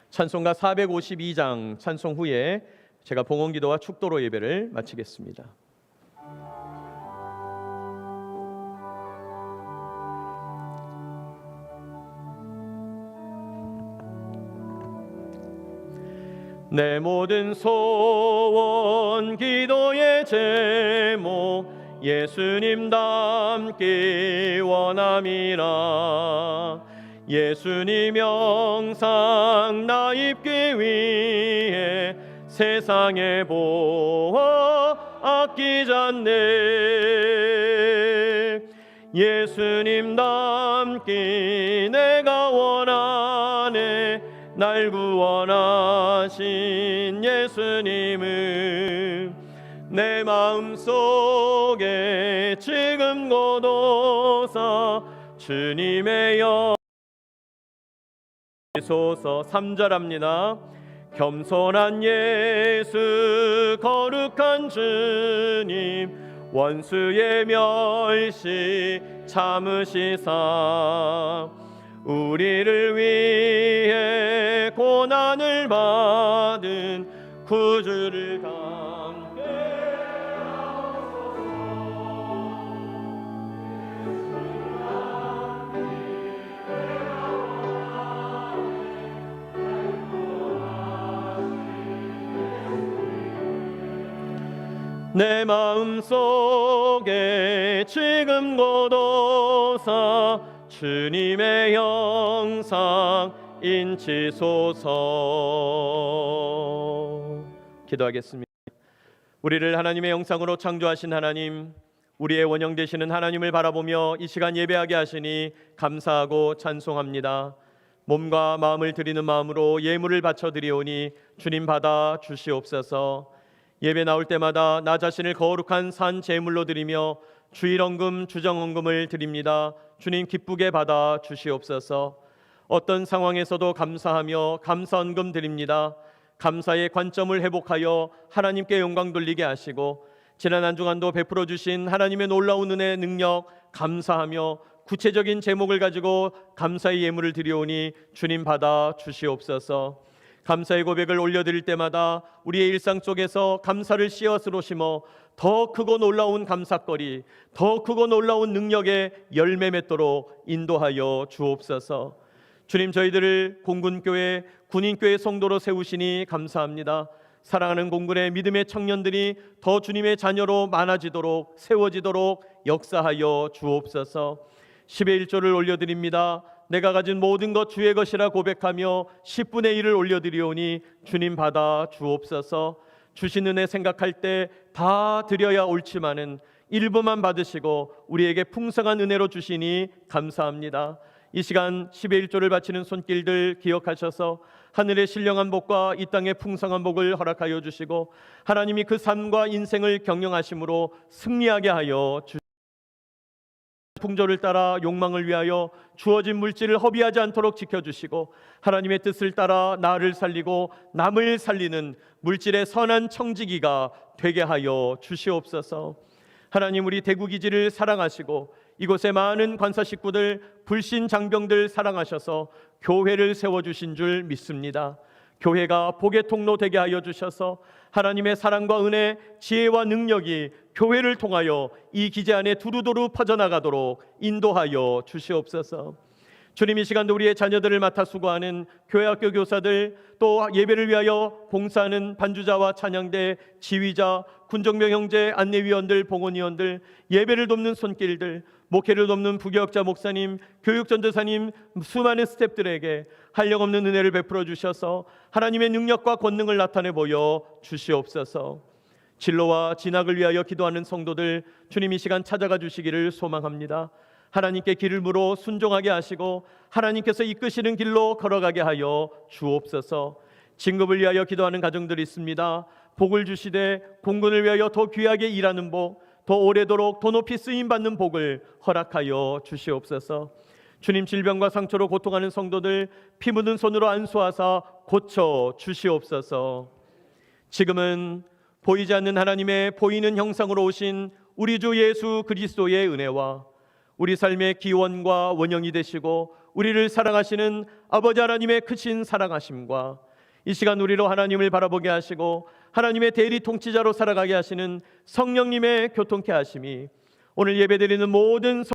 찬송가 452장 찬송 후에 제가 봉헌기도와 축도로 예배를 마치겠습니다. 내 모든 소원 기도의 제목 예수님 닮기 원함이라. 예수님 영상 나 입기 위해 세상의 보호 아끼지 않네. 예수님 닮기 내가 원하네. 날 구원하신 예수님을 내 마음속에 지금 거둬서 주님의 영 소서. 3절합니다. 겸손한 예수 거룩한 주님 원수의 멸시 참으시사 우리를 위해 고난을 받은 구주를 함께 내 마음속에 지금 거둬서 주님의 영상 인치소서. 기도하겠습니다. 우리를 하나님의 영상으로 창조하신 하나님, 우리의 원형 되시는 하나님을 바라보며 이 시간 예배하게 하시니 감사하고 찬송합니다. 몸과 마음을 드리는 마음으로 예물을 바쳐 드리오니 주님 받아 주시옵소서. 예배 나올 때마다 나 자신을 거룩한 산 제물로 드리며 주일헌금 주정헌금을 드립니다. 주님 기쁘게 받아 주시옵소서. 어떤 상황에서도 감사하며 감사헌금 드립니다. 감사의 관점을 회복하여 하나님께 영광 돌리게 하시고 지난 한 주간도 베풀어 주신 하나님의 놀라운 은혜 능력 감사하며 구체적인 제목을 가지고 감사의 예물을 드리오니 주님 받아 주시옵소서. 감사의 고백을 올려드릴 때마다 우리의 일상 속에서 감사를 씨앗으로 심어 더 크고 놀라운 감사거리, 더 크고 놀라운 능력의 열매 맺도록 인도하여 주옵소서. 주님, 저희들을 공군교회, 군인교회 성도로 세우시니 감사합니다. 사랑하는 공군의 믿음의 청년들이 더 주님의 자녀로 많아지도록 세워지도록 역사하여 주옵소서. 10의 1조를 올려드립니다. 내가 가진 모든 것 주의 것이라 고백하며 10분의 1을 올려드리오니 주님 받아 주옵소서. 주신 은혜 생각할 때 다 드려야 옳지만은 일부만 받으시고 우리에게 풍성한 은혜로 주시니 감사합니다. 이 시간 10의 1조를 바치는 손길들 기억하셔서 하늘의 신령한 복과 이 땅의 풍성한 복을 허락하여 주시고 하나님이 그 삶과 인생을 경영하심으로 승리하게 하여 주시옵소서. 풍조를 따라 욕망을 위하여 주어진 물질을 허비하지 않도록 지켜주시고 하나님의 뜻을 따라 나를 살리고 남을 살리는 물질의 선한 청지기가 되게 하여 주시옵소서. 하나님, 우리 대구기지를 사랑하시고 이곳에 많은 관사 식구들, 불신 장병들 사랑하셔서 교회를 세워주신 줄 믿습니다. 교회가 복의 통로 되게 하여 주셔서 하나님의 사랑과 은혜, 지혜와 능력이 교회를 통하여 이 기지 안에 두루두루 퍼져나가도록 인도하여 주시옵소서. 주님, 이 시간도 우리의 자녀들을 맡아 수고하는 교회학교 교사들, 또 예배를 위하여 봉사하는 반주자와 찬양대, 지휘자, 군정병 형제, 안내위원들, 봉헌위원들, 예배를 돕는 손길들, 목회를 돕는 부교역자 목사님, 교육전도사님, 수많은 스태프들에게 한량없는 은혜를 베풀어 주셔서 하나님의 능력과 권능을 나타내 보여 주시옵소서. 진로와 진학을 위하여 기도하는 성도들, 주님 이 시간 찾아가 주시기를 소망합니다. 하나님께 길을 물어 순종하게 하시고 하나님께서 이끄시는 길로 걸어가게 하여 주옵소서. 진급을 위하여 기도하는 가정들이 있습니다. 복을 주시되 공군을 위하여 더 귀하게 일하는 복, 더 오래도록 더 높이 쓰임받는 복을 허락하여 주시옵소서. 주님, 질병과 상처로 고통하는 성도들 피 묻은 손으로 안수하사 고쳐 주시옵소서. 지금은 보이지 않는 하나님의 보이는 형상으로 오신 우리 주 예수 그리스도의 은혜와 우리 삶의 기원과 원형이 되시고 우리를 사랑하시는 아버지 하나님의 크신 사랑하심과 이 시간 우리로 하나님을 바라보게 하시고 하나님의 대리 통치자로 살아가게 하시는 성령님의 교통케 하심이 오늘 예배드리는 모든